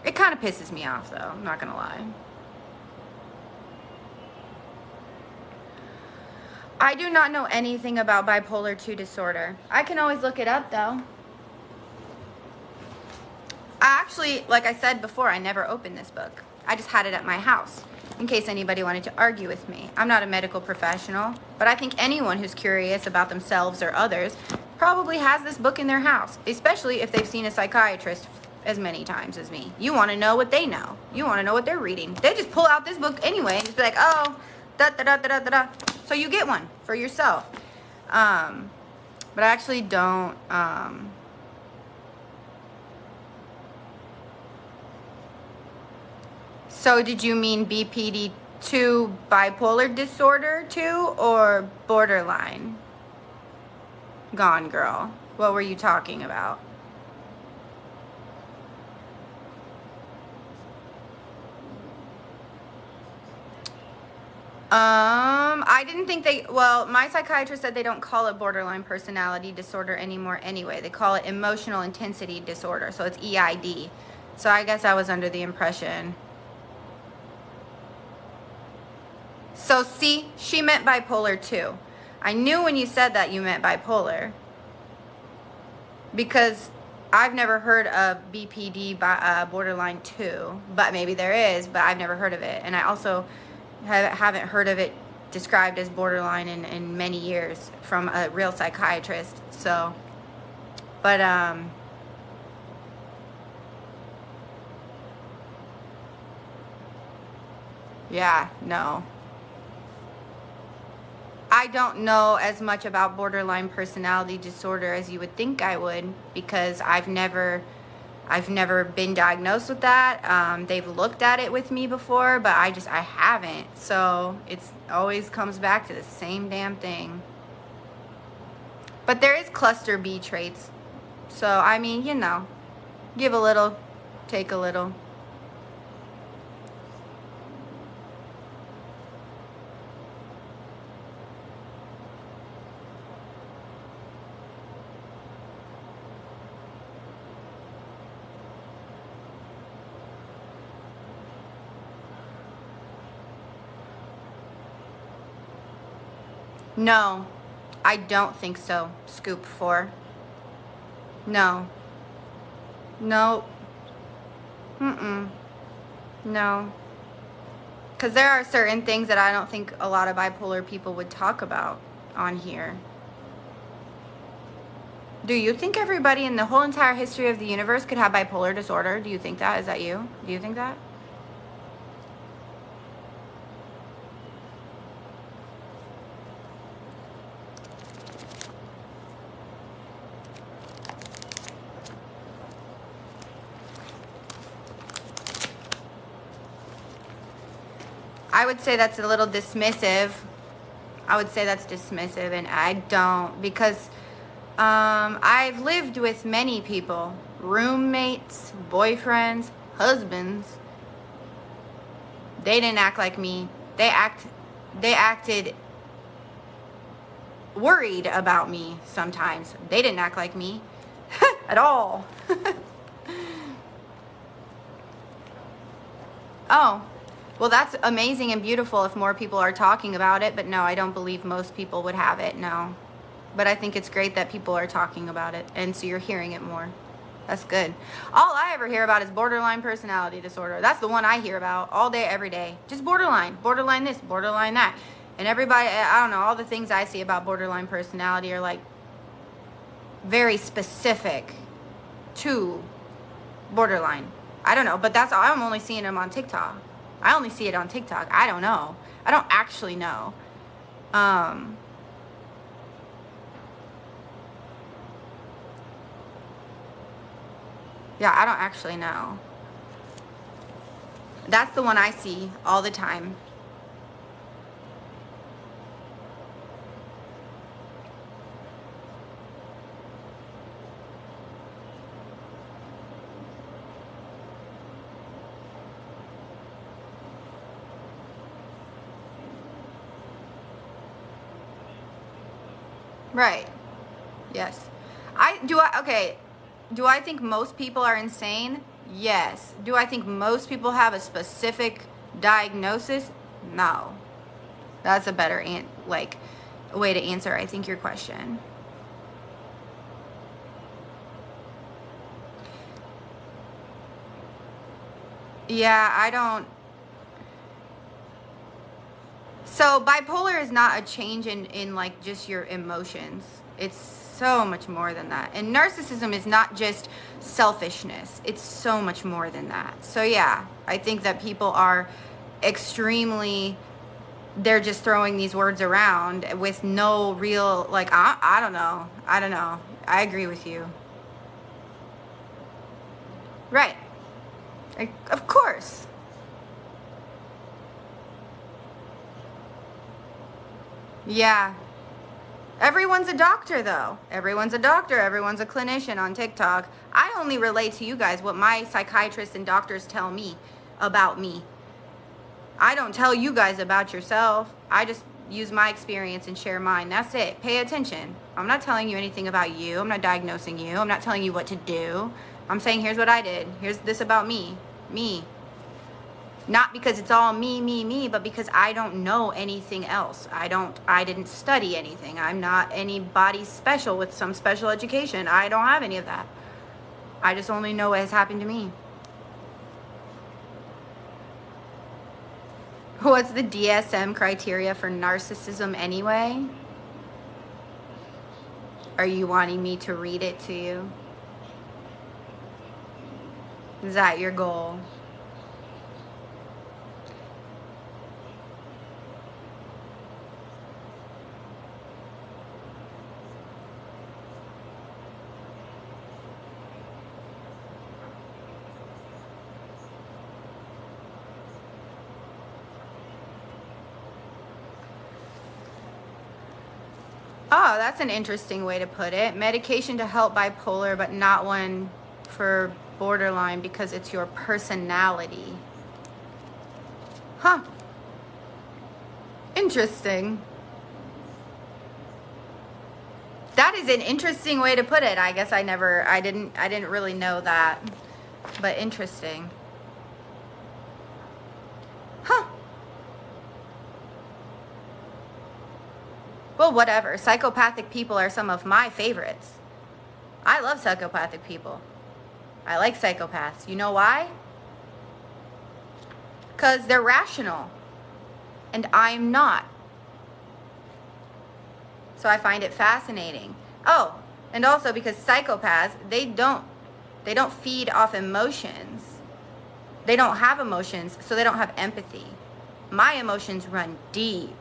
It kind of pisses me off though, I'm not gonna lie. I do not know anything about bipolar 2 disorder. I can always look it up though. I actually, like I said before, I never opened this book. I just had it at my house in case anybody wanted to argue with me. I'm not a medical professional, but I think anyone who's curious about themselves or others probably has this book in their house, especially if they've seen a psychiatrist as many times as me. You want to know what they know. You want to know what they're reading. They just pull out this book anyway and just be like, oh, da da da da da da. So you get one for yourself. But I actually don't. So did you mean BPD-2 bipolar disorder too, or borderline? Gone girl. What were you talking about? I didn't think well, my psychiatrist said they don't call it borderline personality disorder anymore anyway. They call it emotional intensity disorder. So it's EID. So I guess I was under the impression. So see, she meant bipolar too. I knew when you said that you meant bipolar because I've never heard of BPD borderline 2, but maybe there is, but I've never heard of it. And I also haven't heard of it described as borderline in many years from a real psychiatrist. So, but yeah, no. I don't know as much about borderline personality disorder as you would think I would because I've never been diagnosed with that. They've looked at it with me before, but I haven't. So it's always comes back to the same damn thing. But there is cluster B traits. So, I mean, you know, give a little, take a little. No, I don't think so. Scoop 4. No. No. No. Because there are certain things that I don't think a lot of bipolar people would talk about on here. Do you think everybody in the whole entire history of the universe could have bipolar disorder? Do you think that? Is that you? Do you think that? I would say that's a little dismissive. I would say that's dismissive, and I don't, because I've lived with many people, roommates, boyfriends, husbands. They didn't act like me. They acted worried about me sometimes. They didn't act like me at all. Oh, well, that's amazing and beautiful if more people are talking about it, but no, I don't believe most people would have it, no. But I think it's great that people are talking about it, and so you're hearing it more. That's good. All I ever hear about is borderline personality disorder. That's the one I hear about all day, every day. Just borderline this, borderline that. And everybody, I don't know, all the things I see about borderline personality are like very specific to borderline. I don't know, but that's all. I'm only seeing them on TikTok. I only see it on TikTok. I don't know. I don't actually know. Yeah, I don't actually know. That's the one I see all the time. Right. Yes. Okay. Do I think most people are insane? Yes. Do I think most people have a specific diagnosis? No. That's a better way to answer, I think, your question. Yeah, I don't. So bipolar is not a change in like just your emotions. It's so much more than that. And narcissism is not just selfishness. It's so much more than that. So yeah, I think that people are extremely, they're just throwing these words around with no real, like, I don't know. I don't know. I agree with you. Right. Of course. Yeah. Everyone's a doctor, though. Everyone's a doctor. Everyone's a clinician on TikTok. I only relate to you guys what my psychiatrists and doctors tell me about me. I don't tell you guys about yourself. I just use my experience and share mine. That's it. Pay attention. I'm not telling you anything about you. I'm not diagnosing you. I'm not telling you what to do. I'm saying, here's what I did. Here's this about me. Me. Not because it's all me, but because I don't know anything else. I didn't study anything. I'm not anybody special with some special education. I don't have any of that. I just only know what has happened to me. What's the DSM criteria for narcissism anyway? Are you wanting me to read it to you? Is that your goal? Oh, that's an interesting way to put it. Medication to help bipolar, but not one for borderline because it's your personality. Huh. Interesting. That is an interesting way to put it. I guess I didn't really know that. But interesting. Huh. Well, whatever. Psychopathic people are some of my favorites. I love psychopathic people. I like psychopaths. You know why? Because they're rational. And I'm not. So I find it fascinating. Oh, and also because psychopaths, they don't feed off emotions. They don't have emotions, so they don't have empathy. My emotions run deep.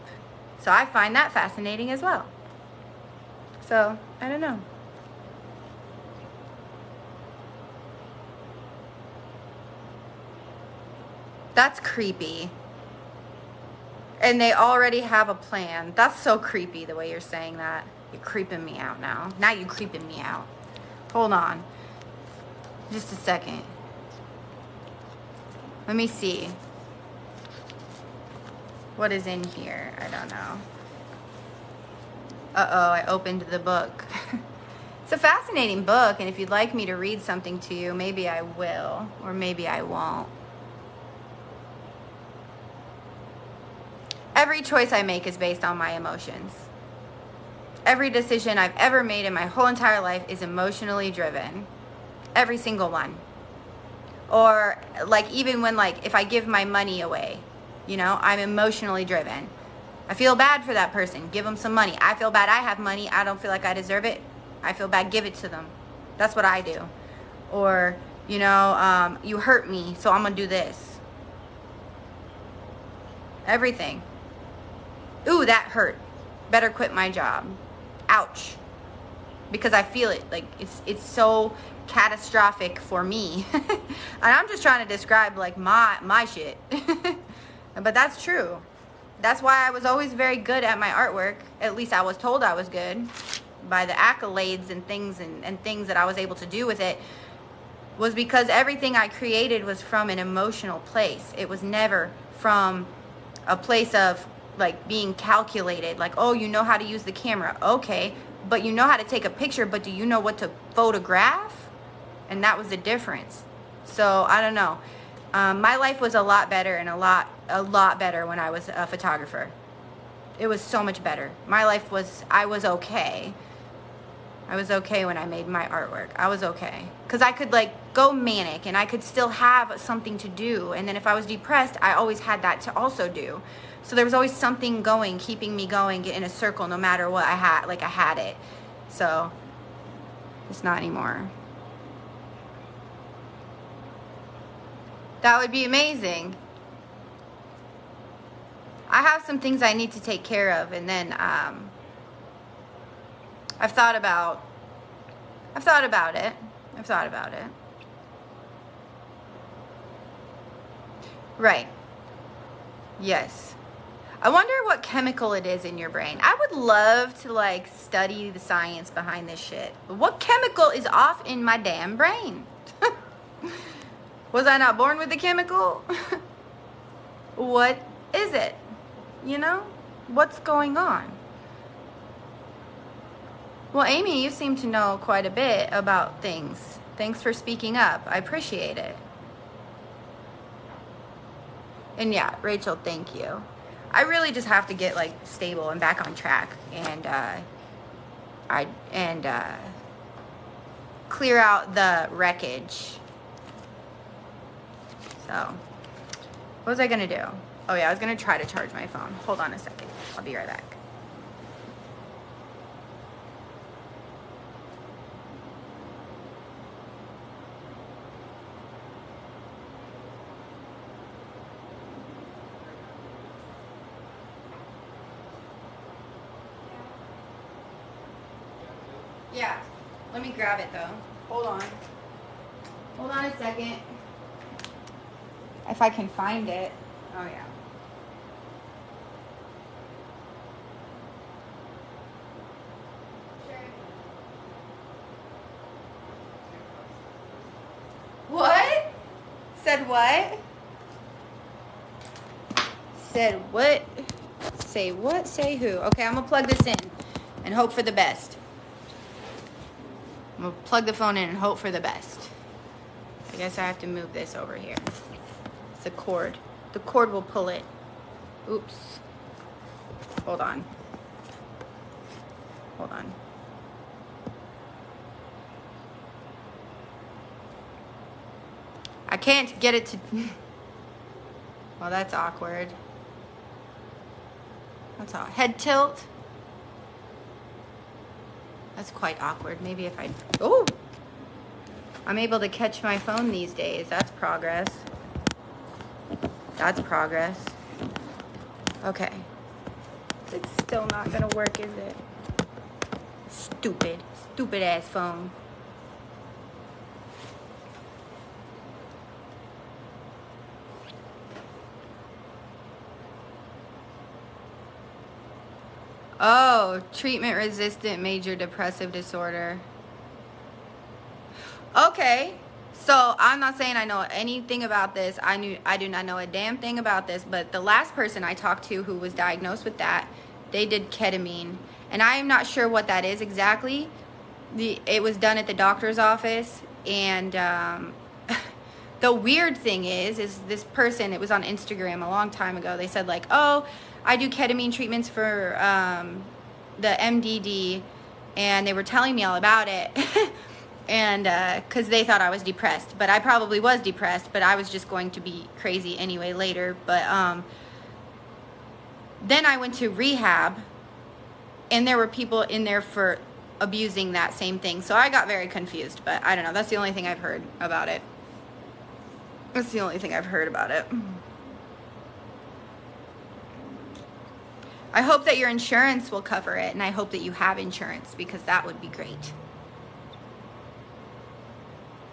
So I find that fascinating as well. So, I don't know. That's creepy. And they already have a plan. That's so creepy the way you're saying that. You're creeping me out now. Now you're creeping me out. Hold on. Just a second. Let me see. What is in here? I don't know. Uh-oh, I opened the book. It's a fascinating book, and if you'd like me to read something to you, maybe I will, or maybe I won't. Every choice I make is based on my emotions. Every decision I've ever made in my whole entire life is emotionally driven. Every single one. Or like even when like if I give my money away, you know, I'm emotionally driven. I feel bad for that person. Give them some money. I feel bad I have money. I don't feel like I deserve it. I feel bad. Give it to them. That's what I do. Or, you know, you hurt me, so I'm going to do this. Everything. Ooh, that hurt. Better quit my job. Ouch. Because I feel it. Like, it's so catastrophic for me. And I'm just trying to describe, like, my shit. But that's true. That's why I was always very good at my artwork. At least I was told I was good. By the accolades and things and things that I was able to do with it. Was because everything I created was from an emotional place. It was never from a place of like being calculated, like, oh, you know how to use the camera, okay, but you know how to take a picture, but do you know what to photograph? And that was the difference. So I don't know. My life was a lot better and a lot better when I was a photographer. It was so much better. My life was, I was okay. I was okay when I made my artwork. I was okay. Because I could like go manic and I could still have something to do. And then if I was depressed, I always had that to also do. So there was always something going, keeping me going in a circle no matter what I had. Like I had it. So it's not anymore. That would be amazing. I have some things I need to take care of, and then I've thought about it. Right. Yes. I wonder what chemical it is in your brain. I would love to like study the science behind this shit. But what chemical is off in my damn brain? Was I not born with the chemical? What is it? You know? What's going on? Well, Amy, you seem to know quite a bit about things. Thanks for speaking up. I appreciate it. And yeah, Rachel, thank you. I really just have to get like stable and back on track and clear out the wreckage. So, what was I gonna do? Oh yeah, I was gonna try to charge my phone. Hold on a second. I'll be right back. Yeah, let me grab it though. Hold on. Hold on a second. If I can find it. Oh yeah. Sure. What? Said what? Said what? Say what? Say who? Okay, I'm gonna plug this in and hope for the best. I'm gonna plug the phone in and hope for the best. I guess I have to move this over here. It's a cord. The cord will pull it. Oops. Hold on. Hold on. I can't get it to... Well, that's awkward. That's all. Head tilt. That's quite awkward. Maybe if I... Oh! I'm able to catch my phone these days. That's progress. That's progress. Okay. It's still not gonna work, is it? Stupid. Stupid ass phone. Oh, treatment-resistant major depressive disorder. Okay. So I'm not saying I know anything about this. I do not know a damn thing about this, but the last person I talked to who was diagnosed with that, they did ketamine. And I am not sure what that is exactly. It was done at the doctor's office, and the weird thing is this person, it was on Instagram a long time ago. They said like, "Oh, I do ketamine treatments for the MDD," and they were telling me all about it. And because they thought I was depressed, but I probably was depressed, but I was just going to be crazy anyway later. But then I went to rehab, and there were people in there for abusing that same thing. So I got very confused, but I don't know. That's the only thing I've heard about it. That's the only thing I've heard about it. I hope that your insurance will cover it, and I hope that you have insurance, because that would be great.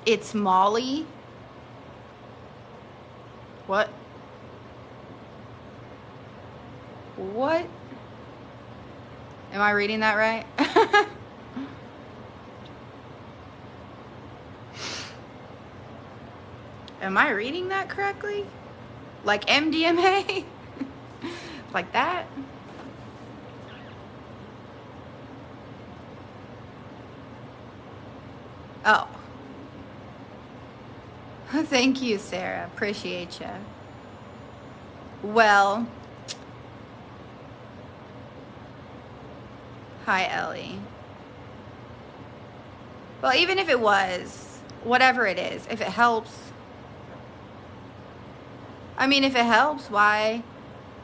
It's Molly. What? What? Am I reading that right? Am I reading that correctly? Like MDMA? Like that? Oh. Thank you, Sarah. Appreciate you. Well, hi, Ellie. Well, even if it was, whatever it is, if it helps, I mean, if it helps, why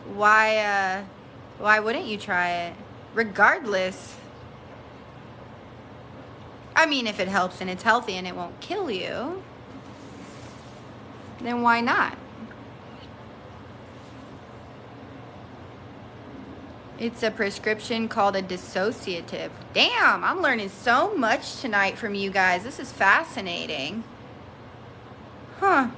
wouldn't you try it? Regardless. I mean, if it helps and it's healthy and it won't kill you, then why not? It's a prescription called a dissociative. Damn, I'm learning so much tonight from you guys. This is fascinating. Huh.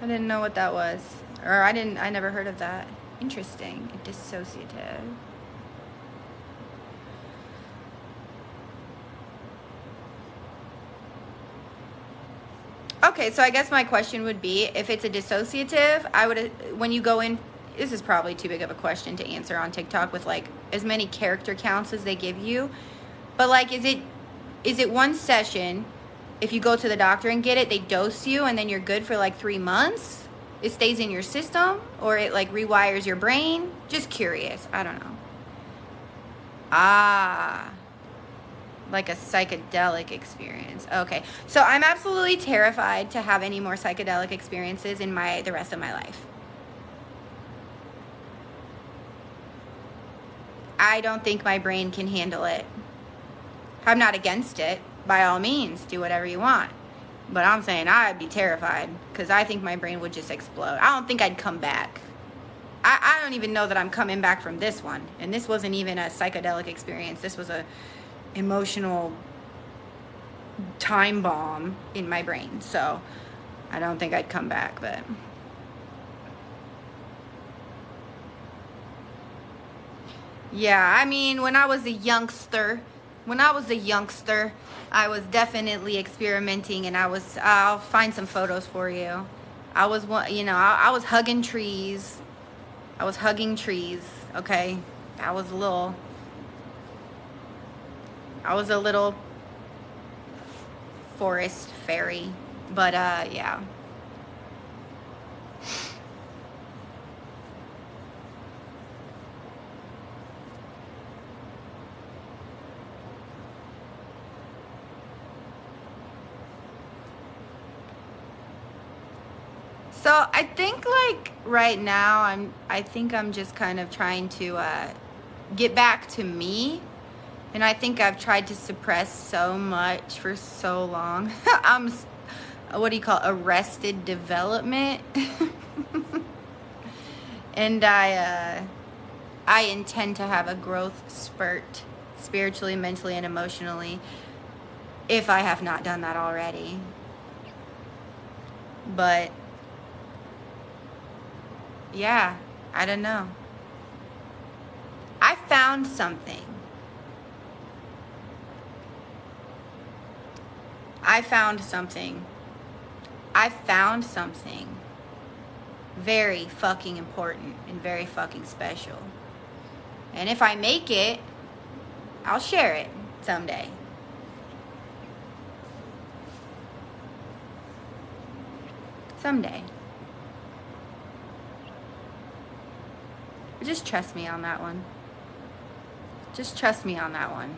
I didn't know what that was. Or I never heard of that. Interesting. A dissociative. Okay, so I guess my question would be, if it's a dissociative, when you go in, this is probably too big of a question to answer on TikTok with like as many character counts as they give you. But like, is it one session? If you go to the doctor and get it, they dose you and then you're good for like 3 months? It stays in your system, or it like rewires your brain? Just curious. I don't know. Ah, like a psychedelic experience. Okay. So I'm absolutely terrified to have any more psychedelic experiences in the rest of my life. I don't think my brain can handle it. I'm not against it. By all means, do whatever you want. But I'm saying I'd be terrified, because I think my brain would just explode. I don't think I'd come back. I don't even know that I'm coming back from this one. And this wasn't even a psychedelic experience. This was a emotional time bomb in my brain. So I don't think I'd come back, but... Yeah, I mean, when I was a youngster, I was definitely experimenting, and I'll find some photos for you. I was hugging trees. Okay? I was a little forest fairy, but yeah. So I think like right now I think I'm just kind of trying to get back to me, and I think I've tried to suppress so much for so long. What do you call arrested development? And I intend to have a growth spurt spiritually, mentally, and emotionally, if I have not done that already. But yeah, I don't know. I found something. I found something very fucking important and very fucking special. And if I make it, I'll share it someday. Someday. Just trust me on that one. Just trust me on that one.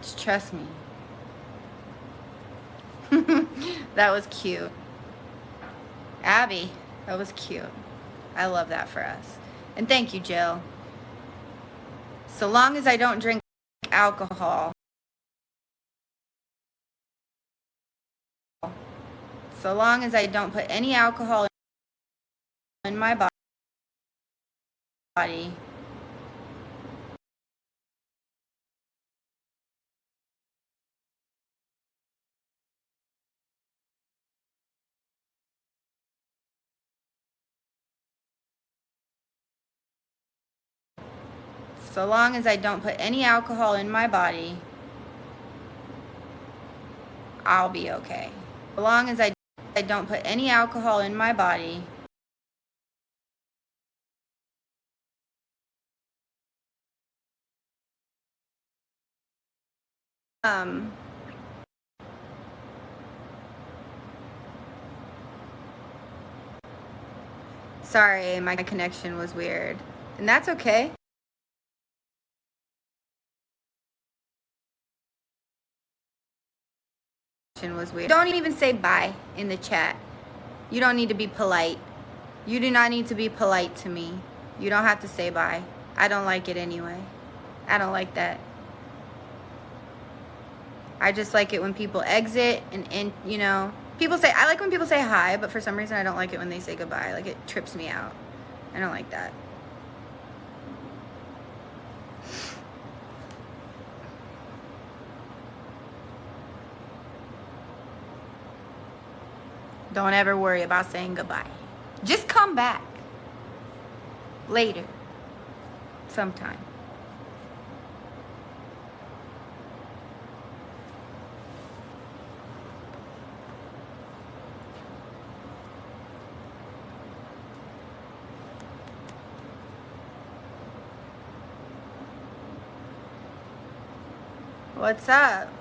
Just trust me. That was cute. Abby, that was cute. I love that for us. And thank you, Jill. So long as I don't drink alcohol. So long as I don't put any alcohol in my body. So long as I don't put any alcohol in my body, I'll be okay. So long as I don't put any alcohol in my body, sorry, my connection was weird. And that's okay. Was weird. Don't even say bye in the chat. You don't need to be polite. You do not need to be polite to me. You don't have to say bye. I don't like it anyway. I don't like that. I just like it when people exit and you know, people say, I like when people say hi, but for some reason I don't like it when they say goodbye. Like, it trips me out. I don't like that. Don't ever worry about saying goodbye. Just come back later, sometime. What's up?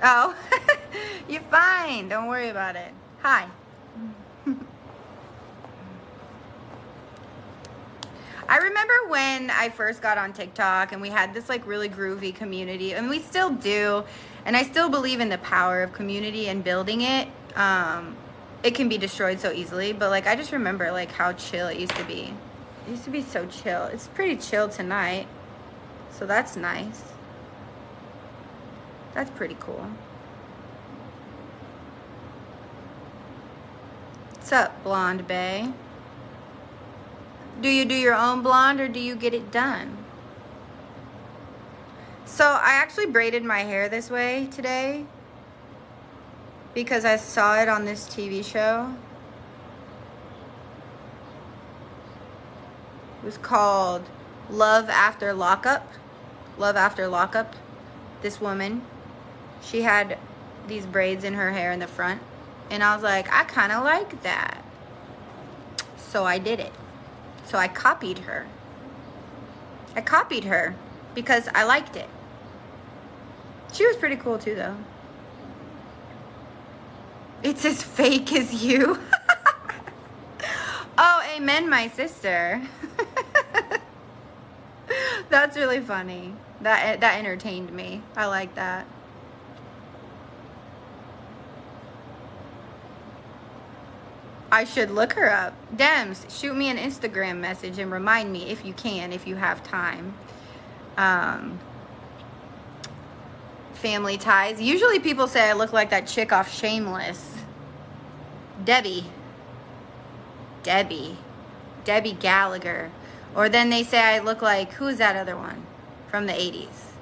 Oh, you're fine. Don't worry about it. Hi. I remember when I first got on TikTok and we had this like really groovy community, and we still do, and I still believe in the power of community and building it. It can be destroyed so easily, but like I just remember like how chill it used to be. It used to be so chill. It's pretty chill tonight, so that's nice. That's pretty cool. What's up, Blonde Bay? Do you do your own blonde or do you get it done? So I actually braided my hair this way today because I saw it on this TV show. It was called Love After Lockup. Love After Lockup. This woman, she had these braids in her hair in the front, and I was like, I kind of like that. So I did it. So I copied her. I copied her because I liked it. She was pretty cool too, though. It's as fake as you. Oh, amen, my sister. That's really funny. That entertained me. I like that. I should look her up. Dems, shoot me an Instagram message and remind me if you can, if you have time. Family ties. Usually people say I look like that chick off Shameless. Debbie Gallagher. Or then they say I look like, who's that other one from the 80s?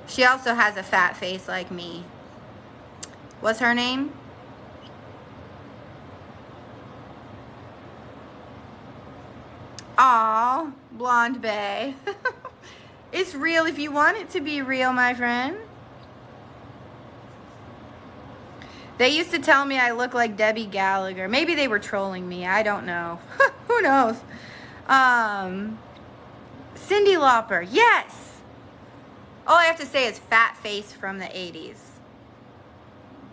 She also has a fat face like me. What's her name? No, Blonde Bay. It's real if you want it to be real, my friend. They used to tell me I look like Debbie Gallagher. Maybe they were trolling me. I don't know. Who knows? Cyndi Lauper. Yes. All I have to say is fat face from the 80s.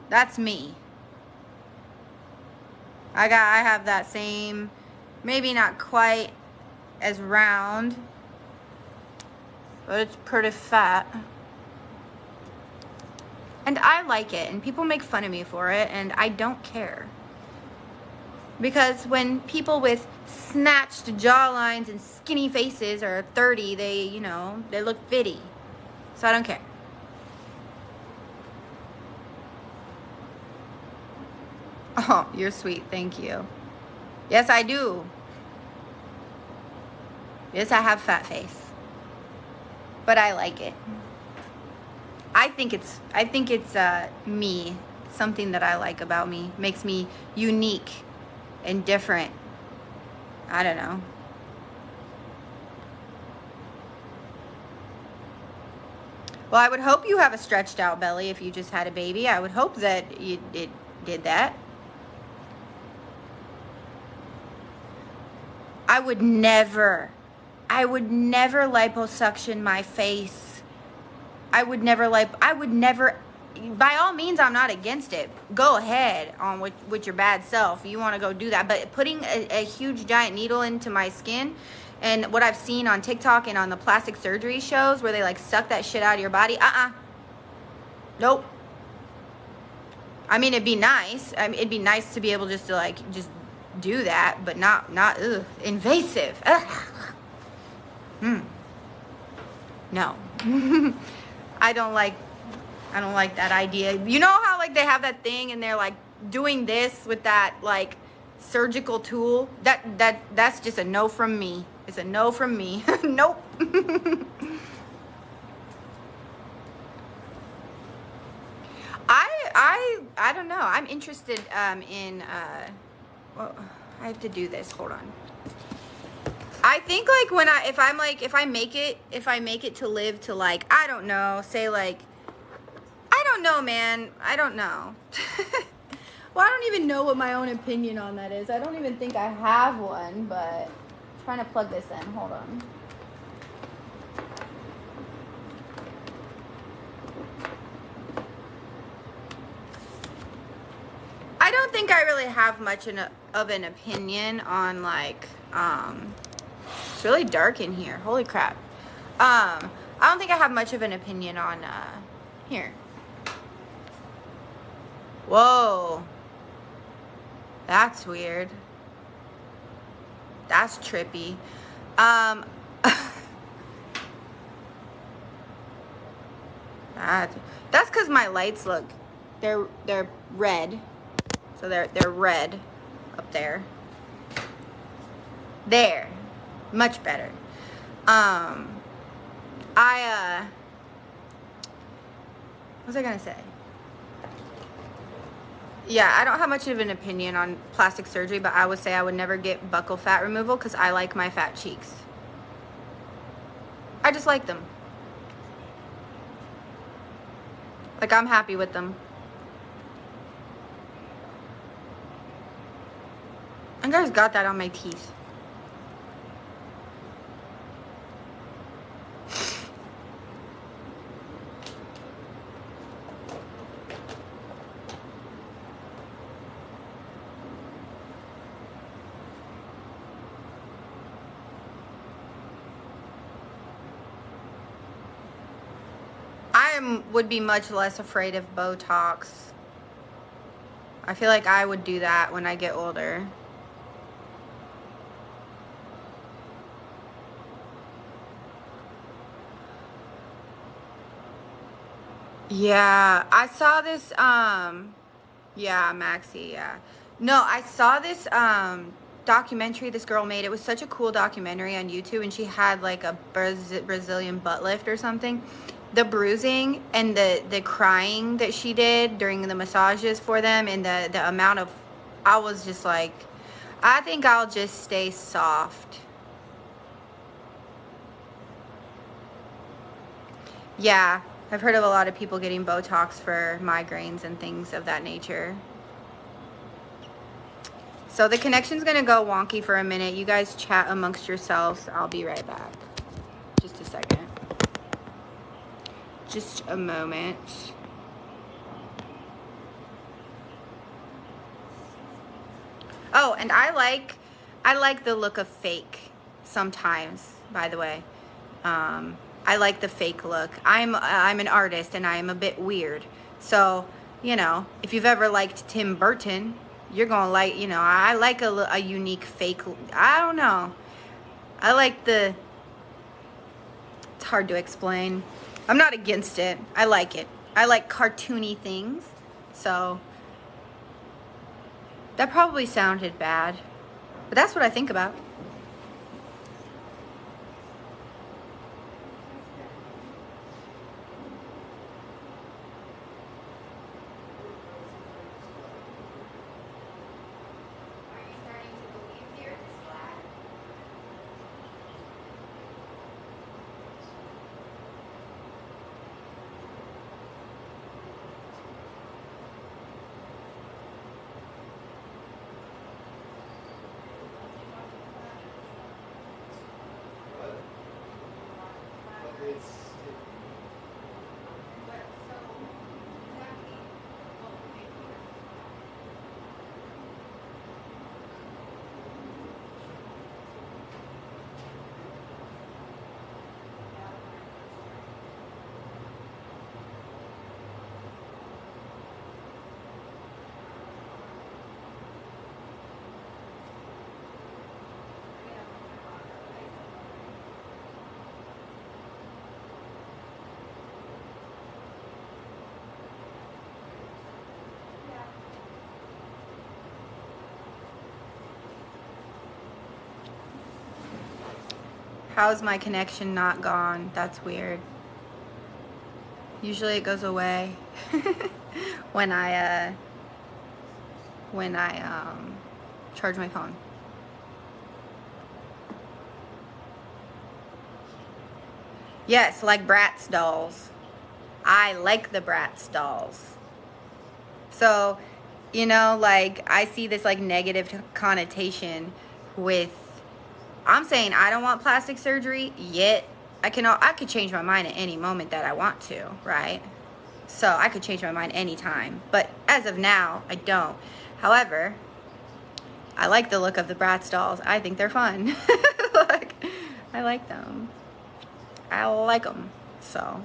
That's me. I have that same, maybe not quite as round, but it's pretty fat. And I like it, and people make fun of me for it, and I don't care. Because when people with snatched jawlines and skinny faces are 30, they look fitty. So I don't care. Oh, you're sweet. Thank you. Yes, I do. Yes, I have fat face. But I like it. I think it's me. Something that I like about me. Makes me unique and different. I don't know. Well, I would hope you have a stretched out belly if you just had a baby. I would hope that it did that. I would never liposuction my face. I would never, by all means, I'm not against it. Go ahead on with your bad self. You want to go do that. But putting a huge giant needle into my skin, and what I've seen on TikTok and on the plastic surgery shows where they like suck that shit out of your body. Nope. I mean, it'd be nice. It'd be nice to be able just to just do that, but not invasive. No. I don't like that idea. You know how they have that thing and they're doing this with that surgical tool? That's just a no from me. It's a no from me. Nope. I don't know. I'm interested in well, I have to do this. Hold on. I think if I make it to live to I don't know, say I don't know, man. I don't know. Well, I don't even know what my own opinion on that is. I don't even think I have one, but I'm trying to plug this in. Hold on. I don't think I really have much of an opinion on it's really dark in here. Holy crap. I don't think I have much of an opinion on here. Whoa. That's weird. That's trippy. That's because my lights they're red. So they're red up there. There. Much better. What was I gonna say? Yeah, I don't have much of an opinion on plastic surgery, but I would say I would never get buccal fat removal because I like my fat cheeks. I just like them. I'm happy with them. I guys got that on my teeth. Would be much less afraid of Botox. I feel like I would do that when I get older. Yeah, I saw this yeah, Maxie, yeah. No, I saw this documentary this girl made. It was such a cool documentary on YouTube, and she had a Brazilian butt lift or something. The bruising and the crying that she did during the massages for them, and the amount of, I was just I think I'll just stay soft. Yeah, I've heard of a lot of people getting Botox for migraines and things of that nature. So the connection's gonna go wonky for a minute. You guys chat amongst yourselves. I'll be right back. Just a second. Just a moment. Oh, and I like the look of fake sometimes, by the way. I like the fake look. I'm an artist and I am a bit weird. So, you know, if you've ever liked Tim Burton, you're going to like, you know, I like a unique fake. I don't know. I like the, it's hard to explain. I'm not against it. I like it. I like cartoony things. So, that probably sounded bad. But that's what I think about. How's my connection not gone? That's weird. Usually it goes away when I charge my phone. Yes, like Bratz dolls. I like the Bratz dolls. So, you know, like I see this like negative connotation with, I'm saying I don't want plastic surgery yet. I could change my mind at any moment that I want to, right? So I could change my mind anytime. But as of now, I don't. However, I like the look of the Bratz dolls. I think they're fun. Like, I like them. I like them. So,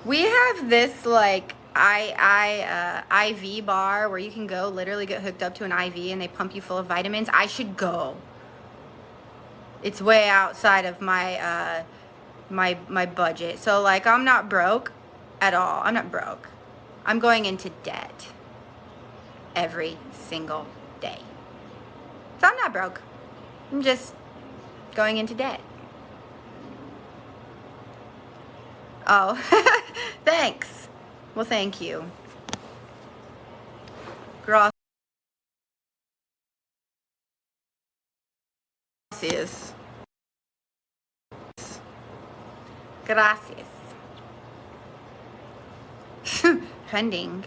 we have this like IV bar where you can go literally get hooked up to an IV and they pump you full of vitamins. I should go. It's way outside of my budget. So like I'm not broke at all. I'm not broke. I'm going into debt every single day. So I'm not broke. I'm just going into debt. Oh, thanks. Well, thank you. Gracias. Gracias. Trending.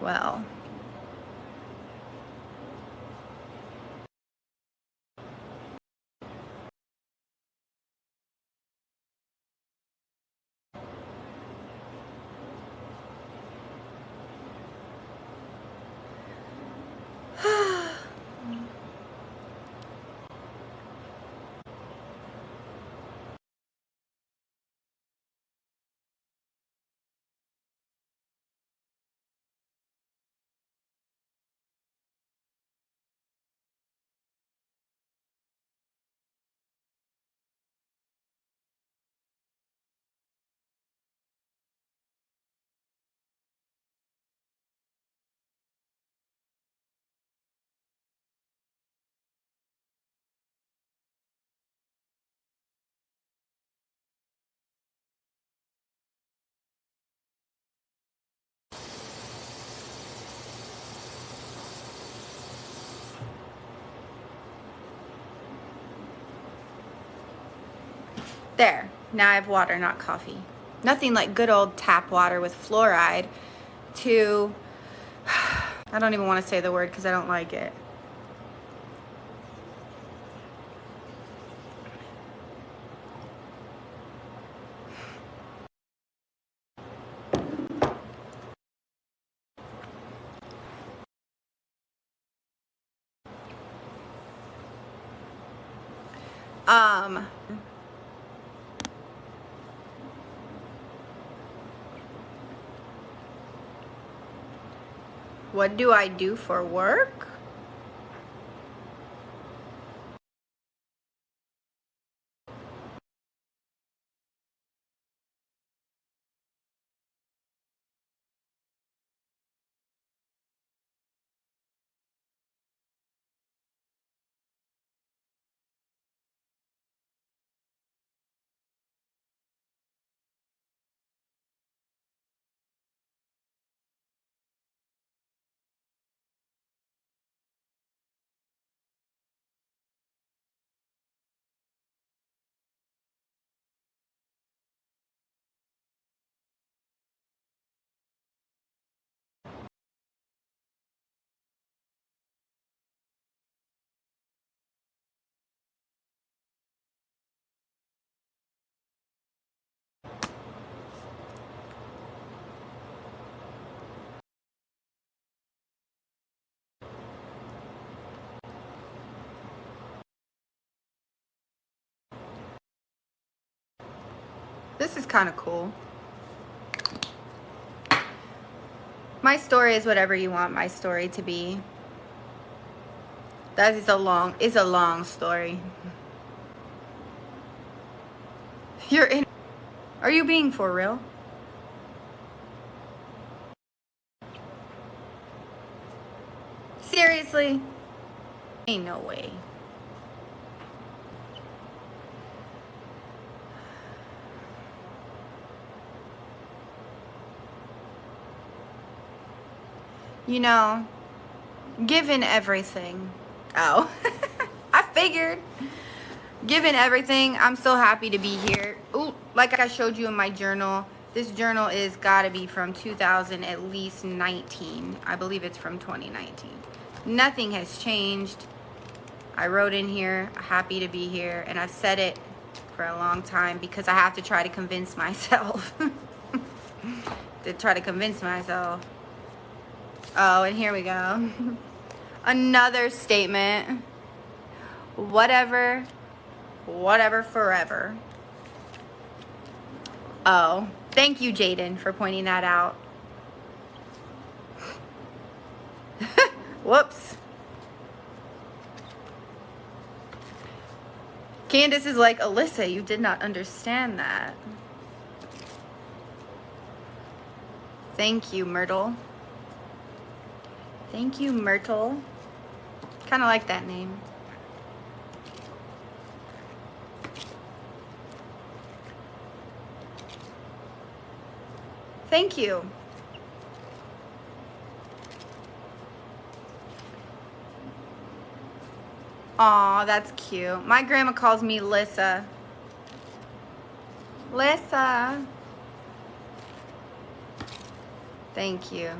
Well. There, now I have water, not coffee. Nothing like good old tap water with fluoride to, I don't even want to say the word because I don't like it. What do I do for work? This is kind of cool. My story is whatever you want my story to be. That is a long story. You're in. Are you being for real? Seriously? Ain't no way. You know, given everything. Oh, I figured. Given everything, I'm so happy to be here. Ooh, like I showed you in my journal, this journal is gotta be from 2000, at least 19. I believe it's from 2019. Nothing has changed. I wrote in here, happy to be here, and I've said it for a long time because I have to try to convince myself. Oh, and here we go. Another statement. Whatever forever. Oh, thank you, Jaden, for pointing that out. Whoops. Candace is like, Alyssa, you did not understand that. Thank you, Myrtle. Thank you, Myrtle. Kind of like that name. Thank you. Aw, that's cute. My grandma calls me Lissa. Lissa. Thank you.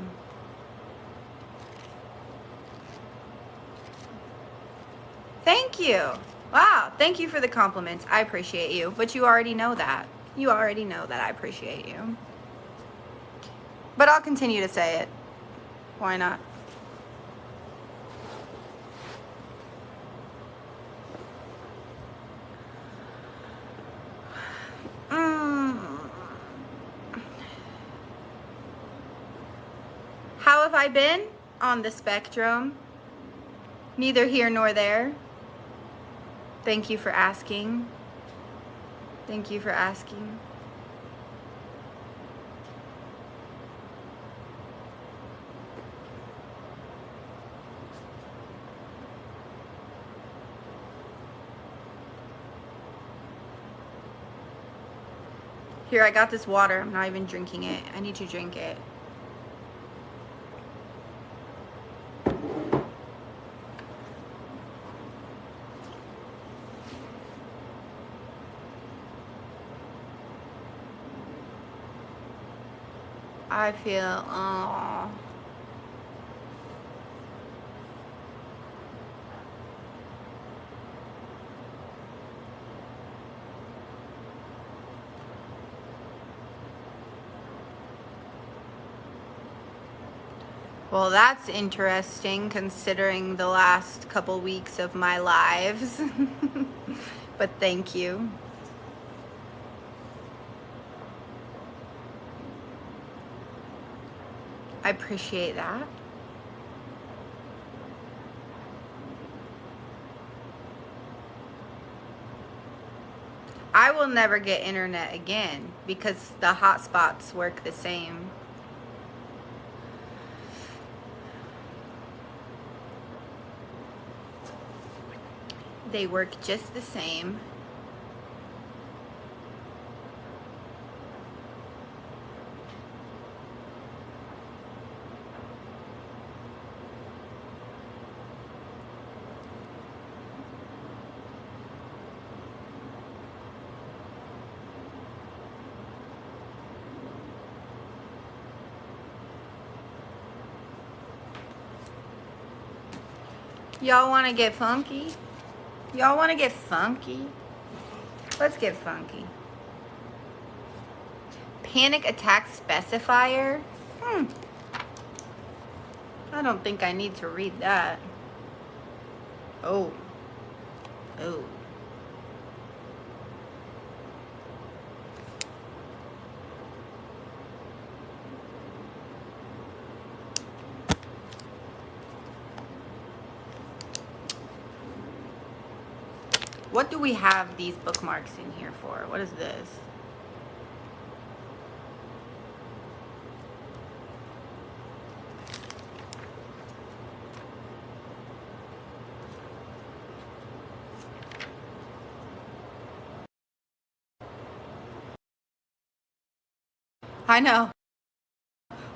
Thank you. Wow, thank you for the compliments. I appreciate you, but you already know that. You already know that I appreciate you. But I'll continue to say it. Why not? How have I been? On the spectrum. Neither here nor there. Thank you for asking. Thank you for asking. Here, I got this water. I'm not even drinking it. I need to drink it. I feel, oh. Well, that's interesting considering the last couple weeks of my lives. But thank you. I appreciate that. I will never get internet again because the hotspots work the same. They work just the same. Y'all want to get funky? Y'all want to get funky? Let's get funky. Panic attack specifier? I don't think I need to read that. Oh. Oh. What do we have these bookmarks in here for? What is this? I know.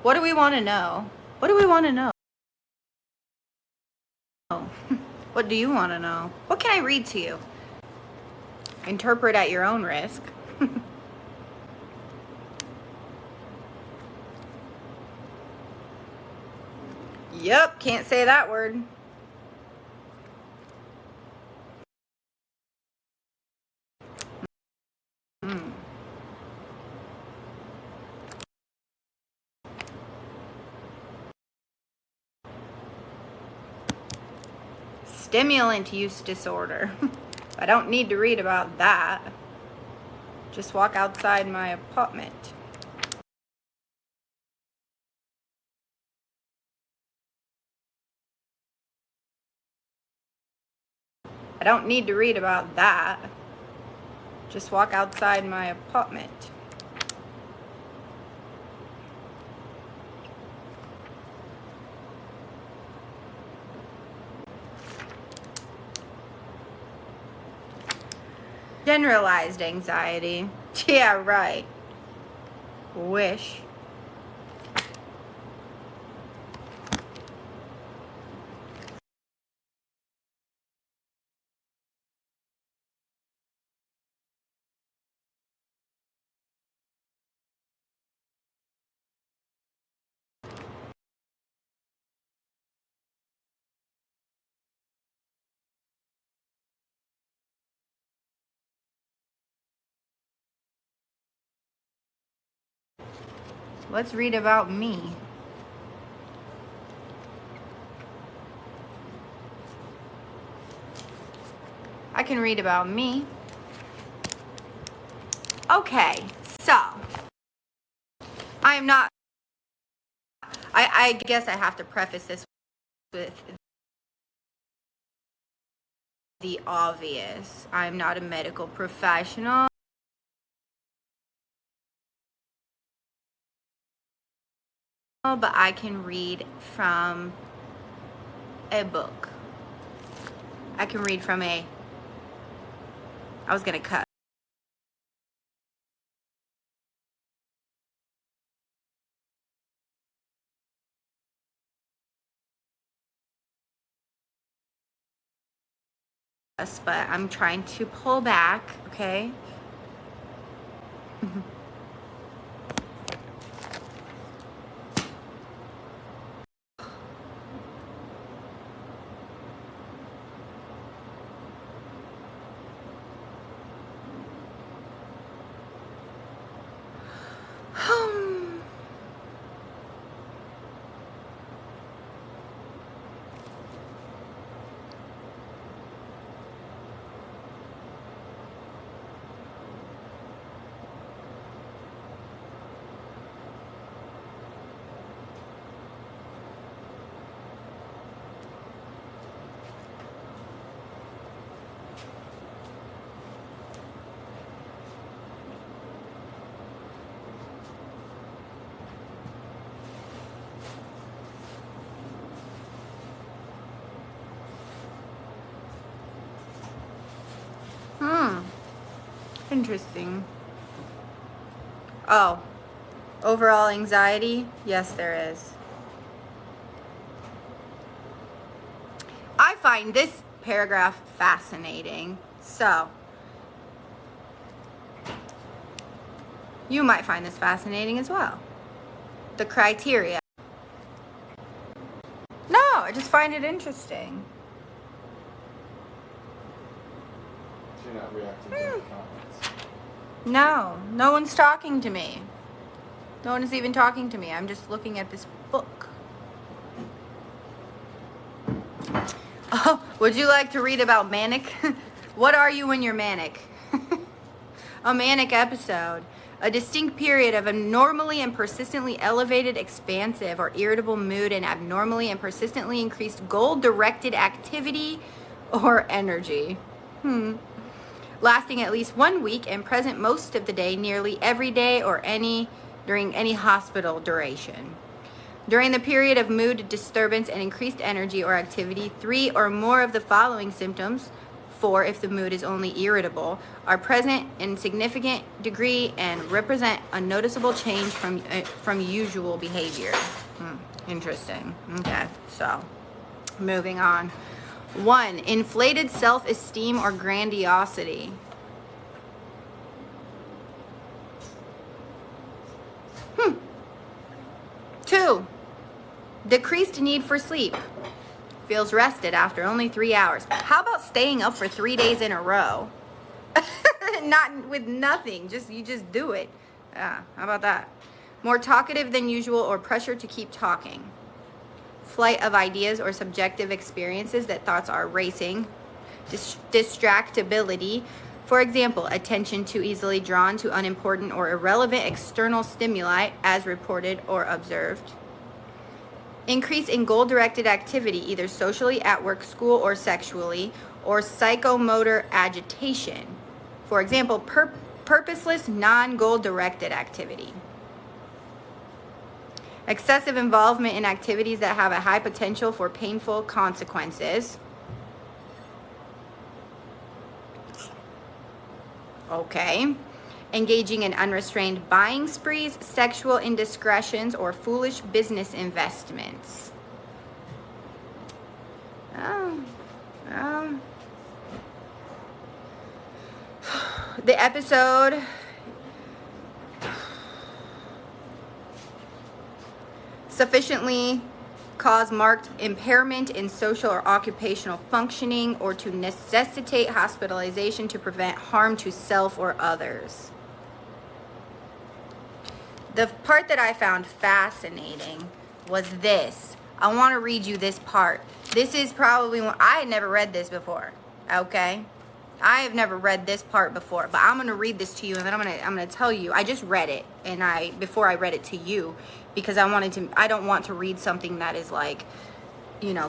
What do we want to know? What do we want to know? What do you want to know? What can I read to you? Interpret at your own risk. Yep, can't say that word. Stimulant use disorder. I don't need to read about that. Just walk outside my apartment. I don't need to read about that. Just walk outside my apartment. Generalized anxiety. Yeah, right. Wish. Let's read about me. I can read about me. Okay, so I am not, I guess I have to preface this with the obvious. I'm not a medical professional, but I can read from a book. I can read from I was gonna cut. But I'm trying to pull back, okay? Interesting. Oh, overall anxiety? Yes, there is. I find this paragraph fascinating. So, you might find this fascinating as well. The criteria. No, I just find it interesting. So you're not reacting to the comments. No one's talking to me. No one is even talking to me. I'm just looking at this book. Oh, would you like to read about manic? What are you when you're manic? A manic episode. A distinct period of abnormally and persistently elevated, expansive, or irritable mood and abnormally and persistently increased goal-directed activity or energy. Lasting at least 1 week and present most of the day, nearly every day, or during any hospital duration. During the period of mood disturbance and increased energy or activity, 3 or more of the following symptoms, 4 if the mood is only irritable, are present in significant degree and represent a noticeable change from usual behavior. Interesting. Okay, so moving on. 1, inflated self-esteem or grandiosity. 2, decreased need for sleep. Feels rested after only 3 hours. How about staying up for 3 days in a row? Not with nothing, you just do it. Yeah, how about that? More talkative than usual or pressure to keep talking. Flight of ideas or subjective experiences that thoughts are racing. Distractibility. For example, attention too easily drawn to unimportant or irrelevant external stimuli as reported or observed. Increase in goal-directed activity, either socially, at work, school, or sexually, or psychomotor agitation. For example, purposeless, non-goal-directed activity. Excessive involvement in activities that have a high potential for painful consequences. Okay. Engaging in unrestrained buying sprees, sexual indiscretions, or foolish business investments. The episode sufficiently cause marked impairment in social or occupational functioning or to necessitate hospitalization to prevent harm to self or others. The part that I found fascinating was this. I want to read you this part. This is probably one, I had never read this before, okay? I have never read this part before, but I'm going to read this to you, and then I'm going to tell you. I just read it, and before I read it to you, because I don't want to read something that is like,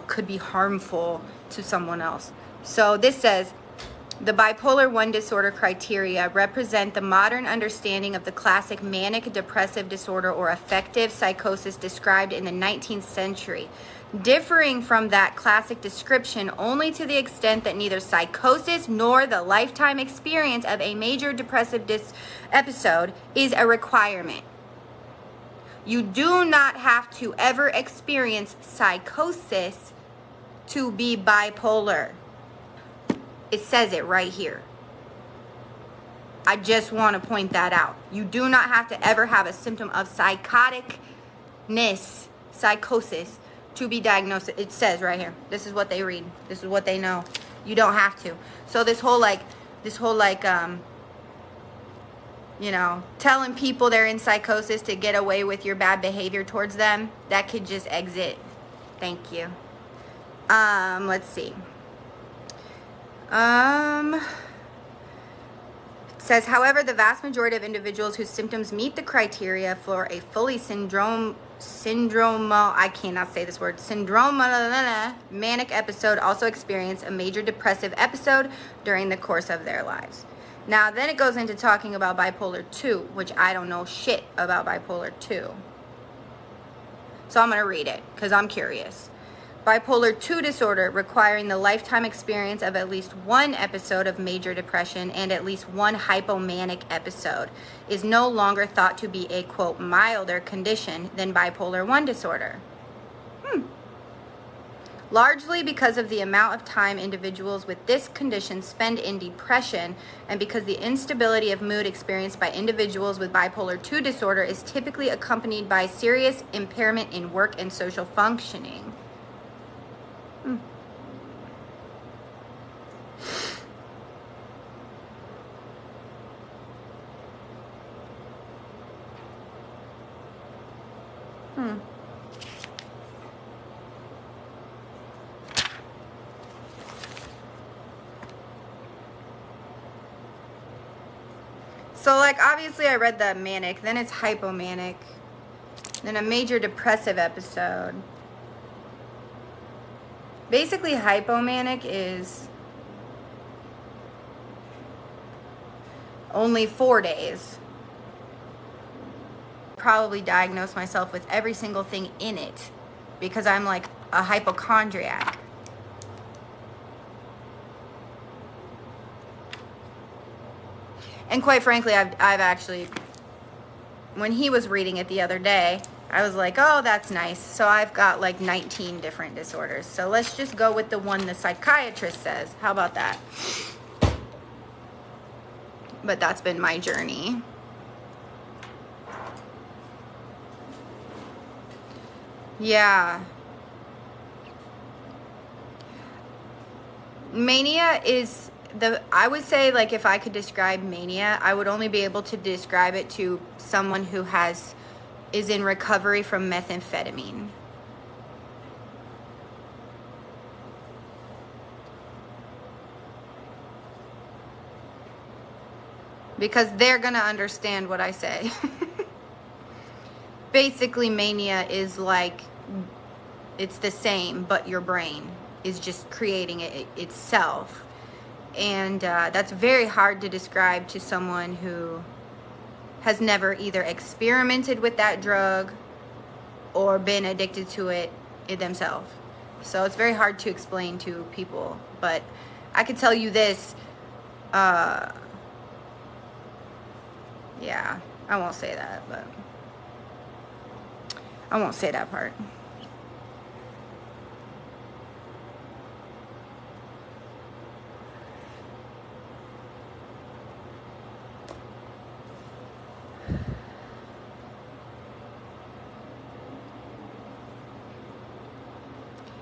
could be harmful to someone else. So this says, the bipolar 1 disorder criteria represent the modern understanding of the classic manic depressive disorder or affective psychosis described in the 19th century, differing from that classic description only to the extent that neither psychosis nor the lifetime experience of a major depressive episode is a requirement. You do not have to ever experience psychosis to be bipolar. It says it right here. I just want to point that out. You do not have to ever have a symptom of psychosis, to be diagnosed. It says right here. This is what they read. This is what they know. You don't have to. So this whole telling people they're in psychosis to get away with your bad behavior towards them, that could just exit. Thank you. Let's see. It says, however, the vast majority of individuals whose symptoms meet the criteria for a fully syndromal manic episode also experience a major depressive episode during the course of their lives. Now, then it goes into talking about bipolar 2, which I don't know shit about bipolar 2. So I'm going to read it because I'm curious. Bipolar 2 disorder, requiring the lifetime experience of at least one episode of major depression and at least one hypomanic episode, is no longer thought to be a, quote, milder condition than bipolar 1 disorder. Largely because of the amount of time individuals with this condition spend in depression, and because the instability of mood experienced by individuals with bipolar 2 disorder is typically accompanied by serious impairment in work and social functioning. So, like, obviously I read the manic, then it's hypomanic, then a major depressive episode. Basically, hypomanic is only 4 days. Probably diagnose myself with every single thing in it because I'm like a hypochondriac. And quite frankly, I've actually, when he was reading it the other day, I was like, oh, that's nice. So I've got like 19 different disorders. So let's just go with the one the psychiatrist says. How about that? But that's been my journey. Yeah. Mania is I would say, like, if I could describe mania, I would only be able to describe it to someone who is in recovery from methamphetamine. Because they're gonna understand what I say. Basically, mania is like, it's the same, but your brain is just creating it itself. And that's very hard to describe to someone who has never either experimented with that drug or been addicted to it themselves. So it's very hard to explain to people. But I can tell you this, yeah, I won't say that, but I won't say that part.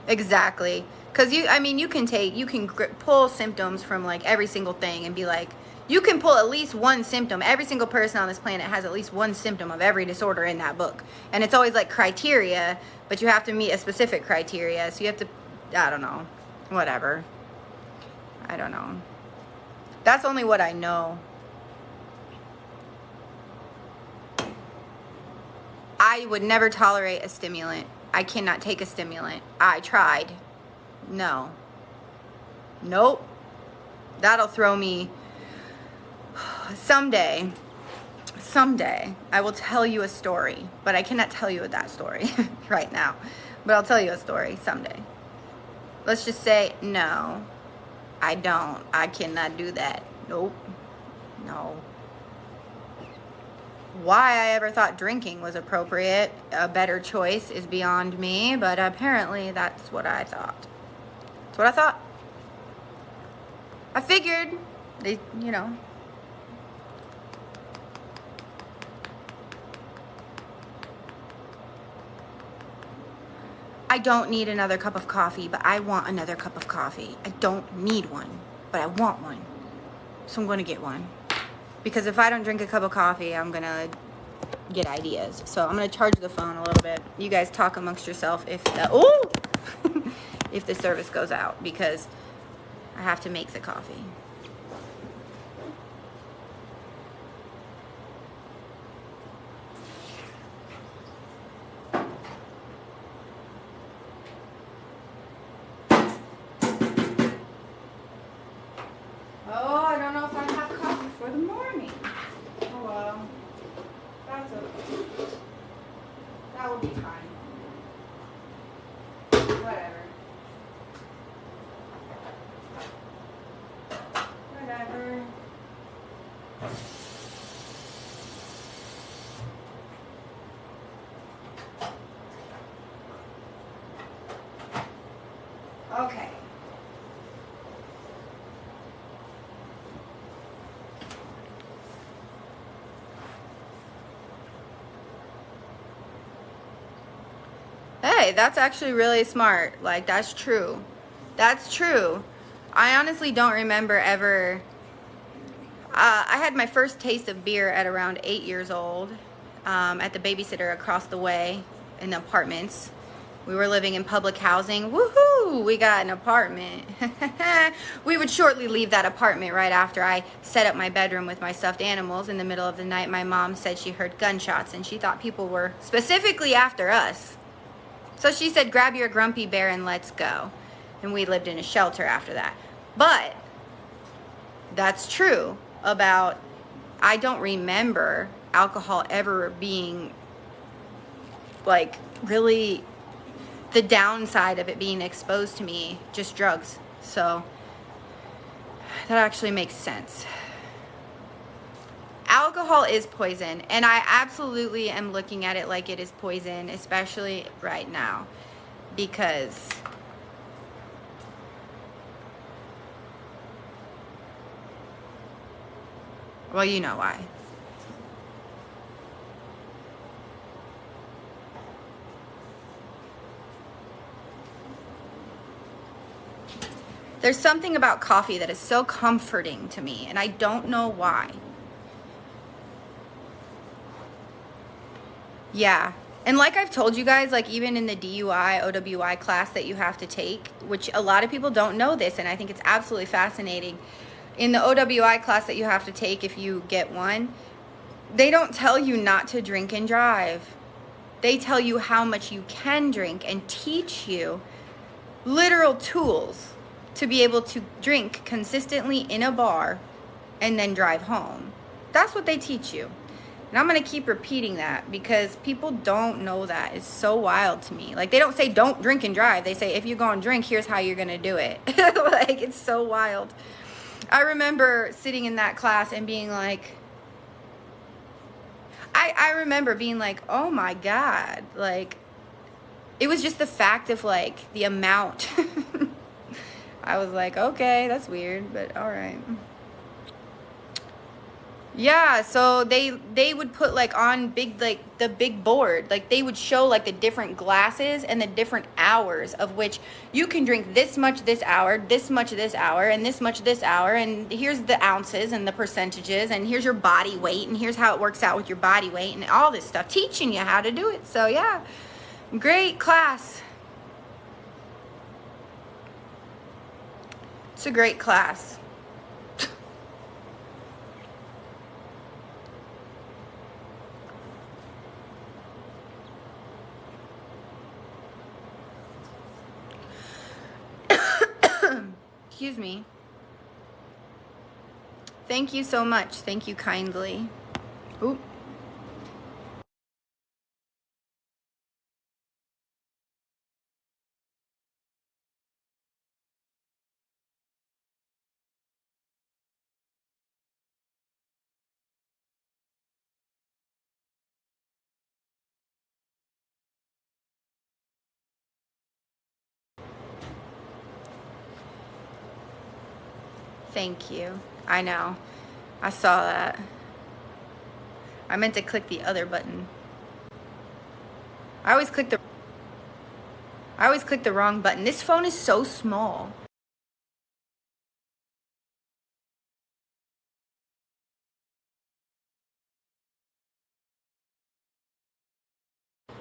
Exactly. Because you can pull symptoms from like every single thing and be like, you can pull at least one symptom. Every single person on this planet has at least one symptom of every disorder in that book. And it's always like criteria, but you have to meet a specific criteria. So you have to, I don't know, whatever. I don't know. That's only what I know. I would never tolerate a stimulant. I cannot take a stimulant. I tried. No. Nope. That'll throw me. Someday, I will tell you a story, but I cannot tell you that story right now. But I'll tell you a story someday. Let's just say, no, I don't. I cannot do that. Nope. No. Why I ever thought drinking was appropriate, a better choice, is beyond me, but apparently that's what I thought. That's what I thought. I figured, I don't need another cup of coffee, but I want another cup of coffee. I don't need one, but I want one. So I'm going to get one. Because if I don't drink a cup of coffee, I'm going to get ideas. So I'm going to charge the phone a little bit. You guys talk amongst yourself if the service goes out, because I have to make the coffee. Oh, I don't know if I have coffee for the morning. Oh well, that's okay. That will be fine. Whatever. Okay. Hey, that's actually really smart. Like, that's true. That's true. I honestly don't remember ever. I had my first taste of beer at around 8 years old, at the babysitter across the way in the apartments. We were living in public housing. Woohoo! We got an apartment. We would shortly leave that apartment right after I set up my bedroom with my stuffed animals. In the middle of the night, my mom said she heard gunshots and she thought people were specifically after us. So she said, grab your grumpy bear and let's go. And we lived in a shelter after that. But that's true about, I don't remember alcohol ever being like really the downside of it being exposed to me, just drugs. So that actually makes sense. Alcohol is poison, and I absolutely am looking at it like it is poison, especially right now, because well, you know why. There's something about coffee that is so comforting to me, and I don't know why. Yeah. And like I've told you guys, like even in the DUI, OWI class that you have to take, which a lot of people don't know this, and I think it's absolutely fascinating. In the OWI class that you have to take if you get one, they don't tell you not to drink and drive. They tell you how much you can drink and teach you literal tools to be able to drink consistently in a bar and then drive home. That's what they teach you. And I'm going to keep repeating that because people don't know that. It's so wild to me. Like, they don't say don't drink and drive. They say if you're going to drink, here's how you're going to do it. Like, it's so wild. I remember sitting in that class and being like, I remember being like, oh my God. Like, it was just the fact of like the amount. I was like, okay, that's weird, but all right. Yeah, so they would put like on big, like the big board, like they would show like the different glasses and the different hours of which you can drink this much this hour, this much this hour, and this much this hour, and here's the ounces and the percentages, and here's your body weight, and here's how it works out with your body weight, and all this stuff, teaching you how to do it. So yeah, great class. It's a great class. Excuse me. Thank you so much. Thank you kindly. Oop. Thank you. I know. I saw that. I meant to click the other button. I always click the wrong button. This phone is so small.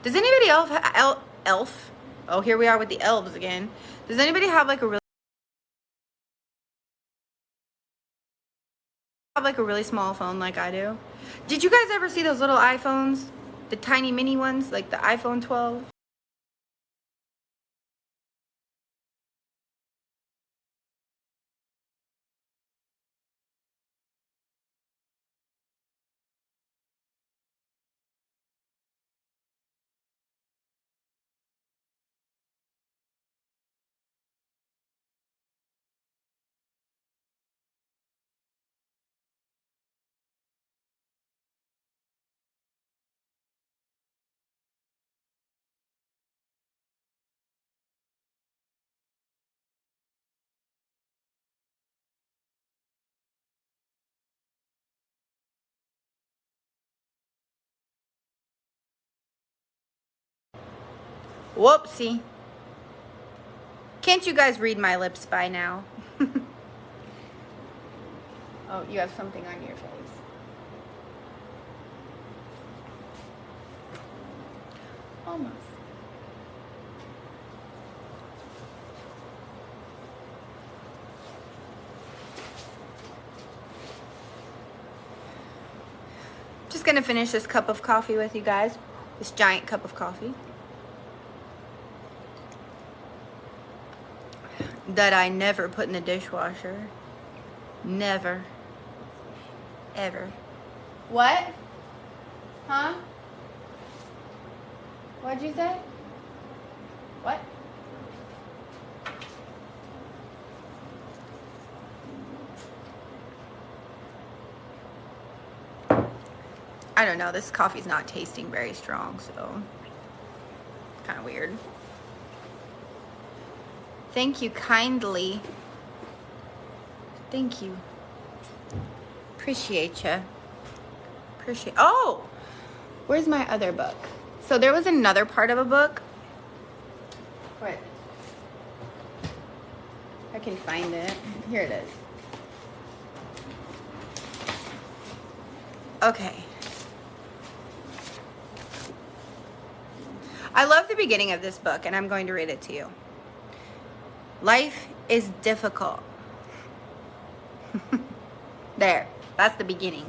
Does anybody else elf? Oh, here we are with the elves again. Does anybody have like a really small phone like I do? Did you guys ever see those little iPhones? The tiny mini ones, like the iPhone 12? Whoopsie. Can't you guys read my lips by now? Oh, you have something on your face. Almost. Just gonna finish this cup of coffee with you guys. This giant cup of coffee. That I never put in the dishwasher. Never. Ever. What? Huh? What'd you say? What? I don't know. This coffee's not tasting very strong, so kind of weird. Thank you kindly. Thank you. Appreciate you. Appreciate. Oh, where's my other book? So there was another part of a book. Wait. I can find it. Here it is. Okay. I love the beginning of this book, and I'm going to read it to you. Life is difficult. There. That's the beginning.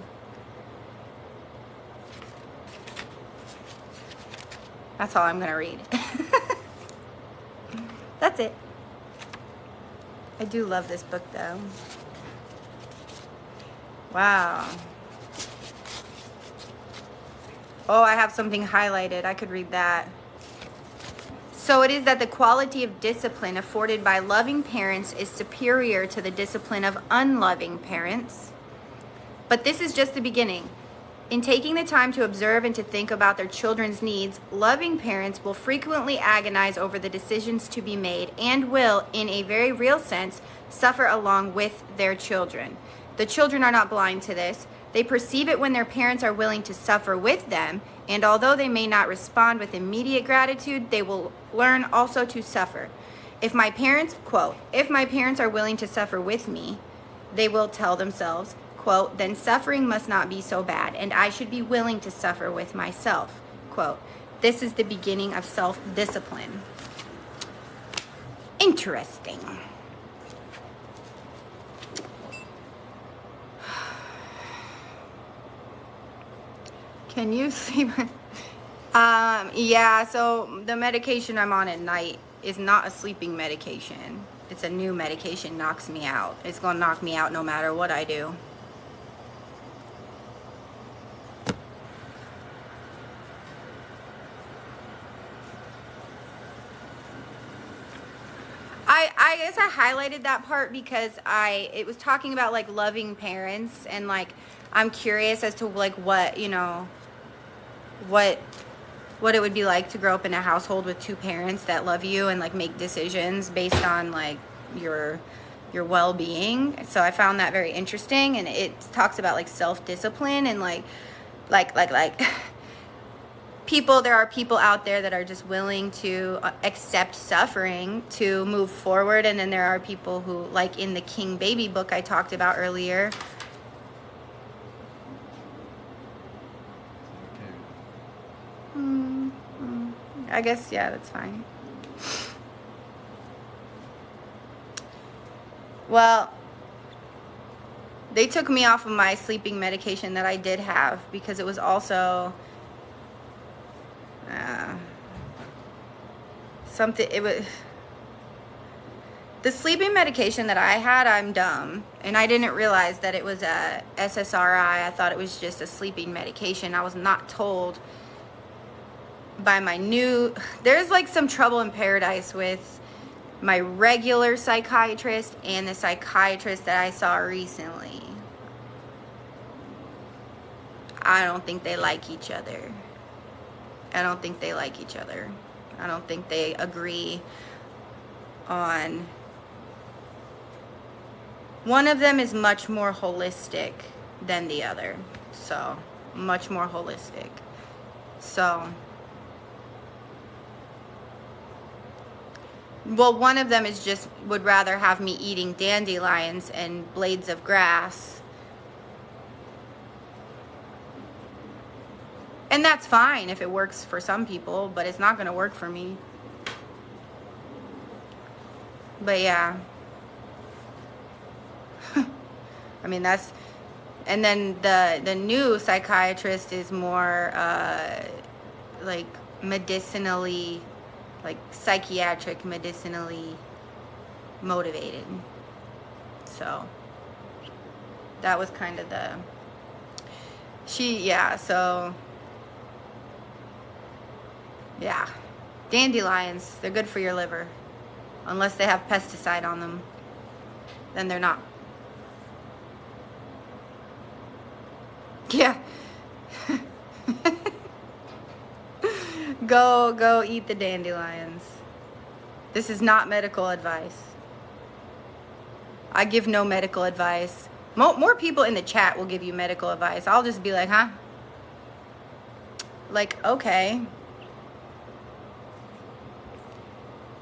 That's all I'm going to read. That's it. I do love this book, though. Wow. Oh, I have something highlighted. I could read that. So it is that the quality of discipline afforded by loving parents is superior to the discipline of unloving parents. But this is just the beginning. In taking the time to observe and to think about their children's needs, loving parents will frequently agonize over the decisions to be made and will, in a very real sense, suffer along with their children. The children are not blind to this. They perceive it when their parents are willing to suffer with them, and although they may not respond with immediate gratitude, they will learn also to suffer. If my parents, quote, if my parents are willing to suffer with me, they will tell themselves, quote, then suffering must not be so bad, and I should be willing to suffer with myself, quote. This is the beginning of self-discipline. Interesting. Can you sleep? Yeah, so the medication I'm on at night is not a sleeping medication. It's a new medication, knocks me out. It's gonna knock me out no matter what I do. I guess I highlighted that part because it was talking about like loving parents, and like I'm curious as to like what, you know, what it would be like to grow up in a household with two parents that love you and like make decisions based on like your well-being. So I found that very interesting, and it talks about like self-discipline and like people, there are people out there that are just willing to accept suffering to move forward, and then there are people who, like in the King Baby book I talked about earlier. I guess, yeah, that's fine. Well, they took me off of my sleeping medication that I did have because it was also something, it was the sleeping medication that I had. I'm dumb, and I didn't realize that it was a SSRI. I thought it was just a sleeping medication. I was not told by my there's like some trouble in paradise with my regular psychiatrist and the psychiatrist that I saw recently. I don't think they like each other. I don't think they like each other. I don't think they agree on. One of them is much more holistic than the other. So, much more holistic. So, Well, one of them is just would rather have me eating dandelions and blades of grass. And that's fine if it works for some people, but it's not going to work for me. But yeah. I mean, that's, and then the new psychiatrist is more like medicinally, like psychiatric medicinally motivated. So that was kind of the, so yeah, dandelions, they're good for your liver. Unless they have pesticide on them, then they're not. Yeah. Go eat the dandelions. This is not medical advice. I give no medical advice. More people in the chat will give you medical advice. I'll just be like, huh? Like, okay.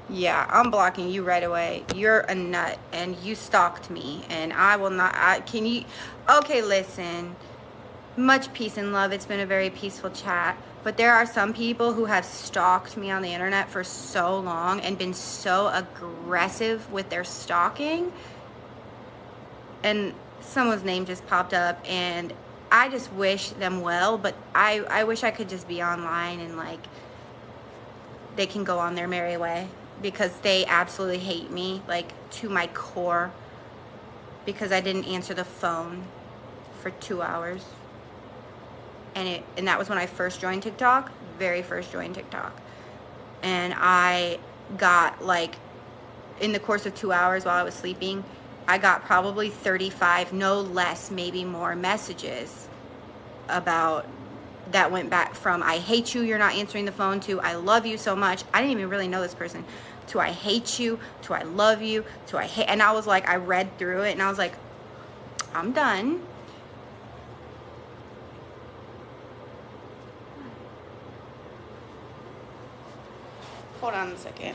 Yeah, I'm blocking you right away. You're a nut and you stalked me and I will not, okay, listen. Much peace and love. It's been a very peaceful chat. But there are some people who have stalked me on the internet for so long and been so aggressive with their stalking. And someone's name just popped up and I just wish them well, but I wish I could just be online and like they can go on their merry way, because they absolutely hate me, like to my core, because I didn't answer the phone for 2 hours. And that was when I first joined TikTok, very first joined TikTok. And I got, like, in the course of 2 hours while I was sleeping, I got probably 35, no less, maybe more messages about, that went back from I hate you, you're not answering the phone, to I love you so much. I didn't even really know this person. To I hate you, to I love you, to I hate, and I was like, I read through it and I was like, I'm done. Hold on a second.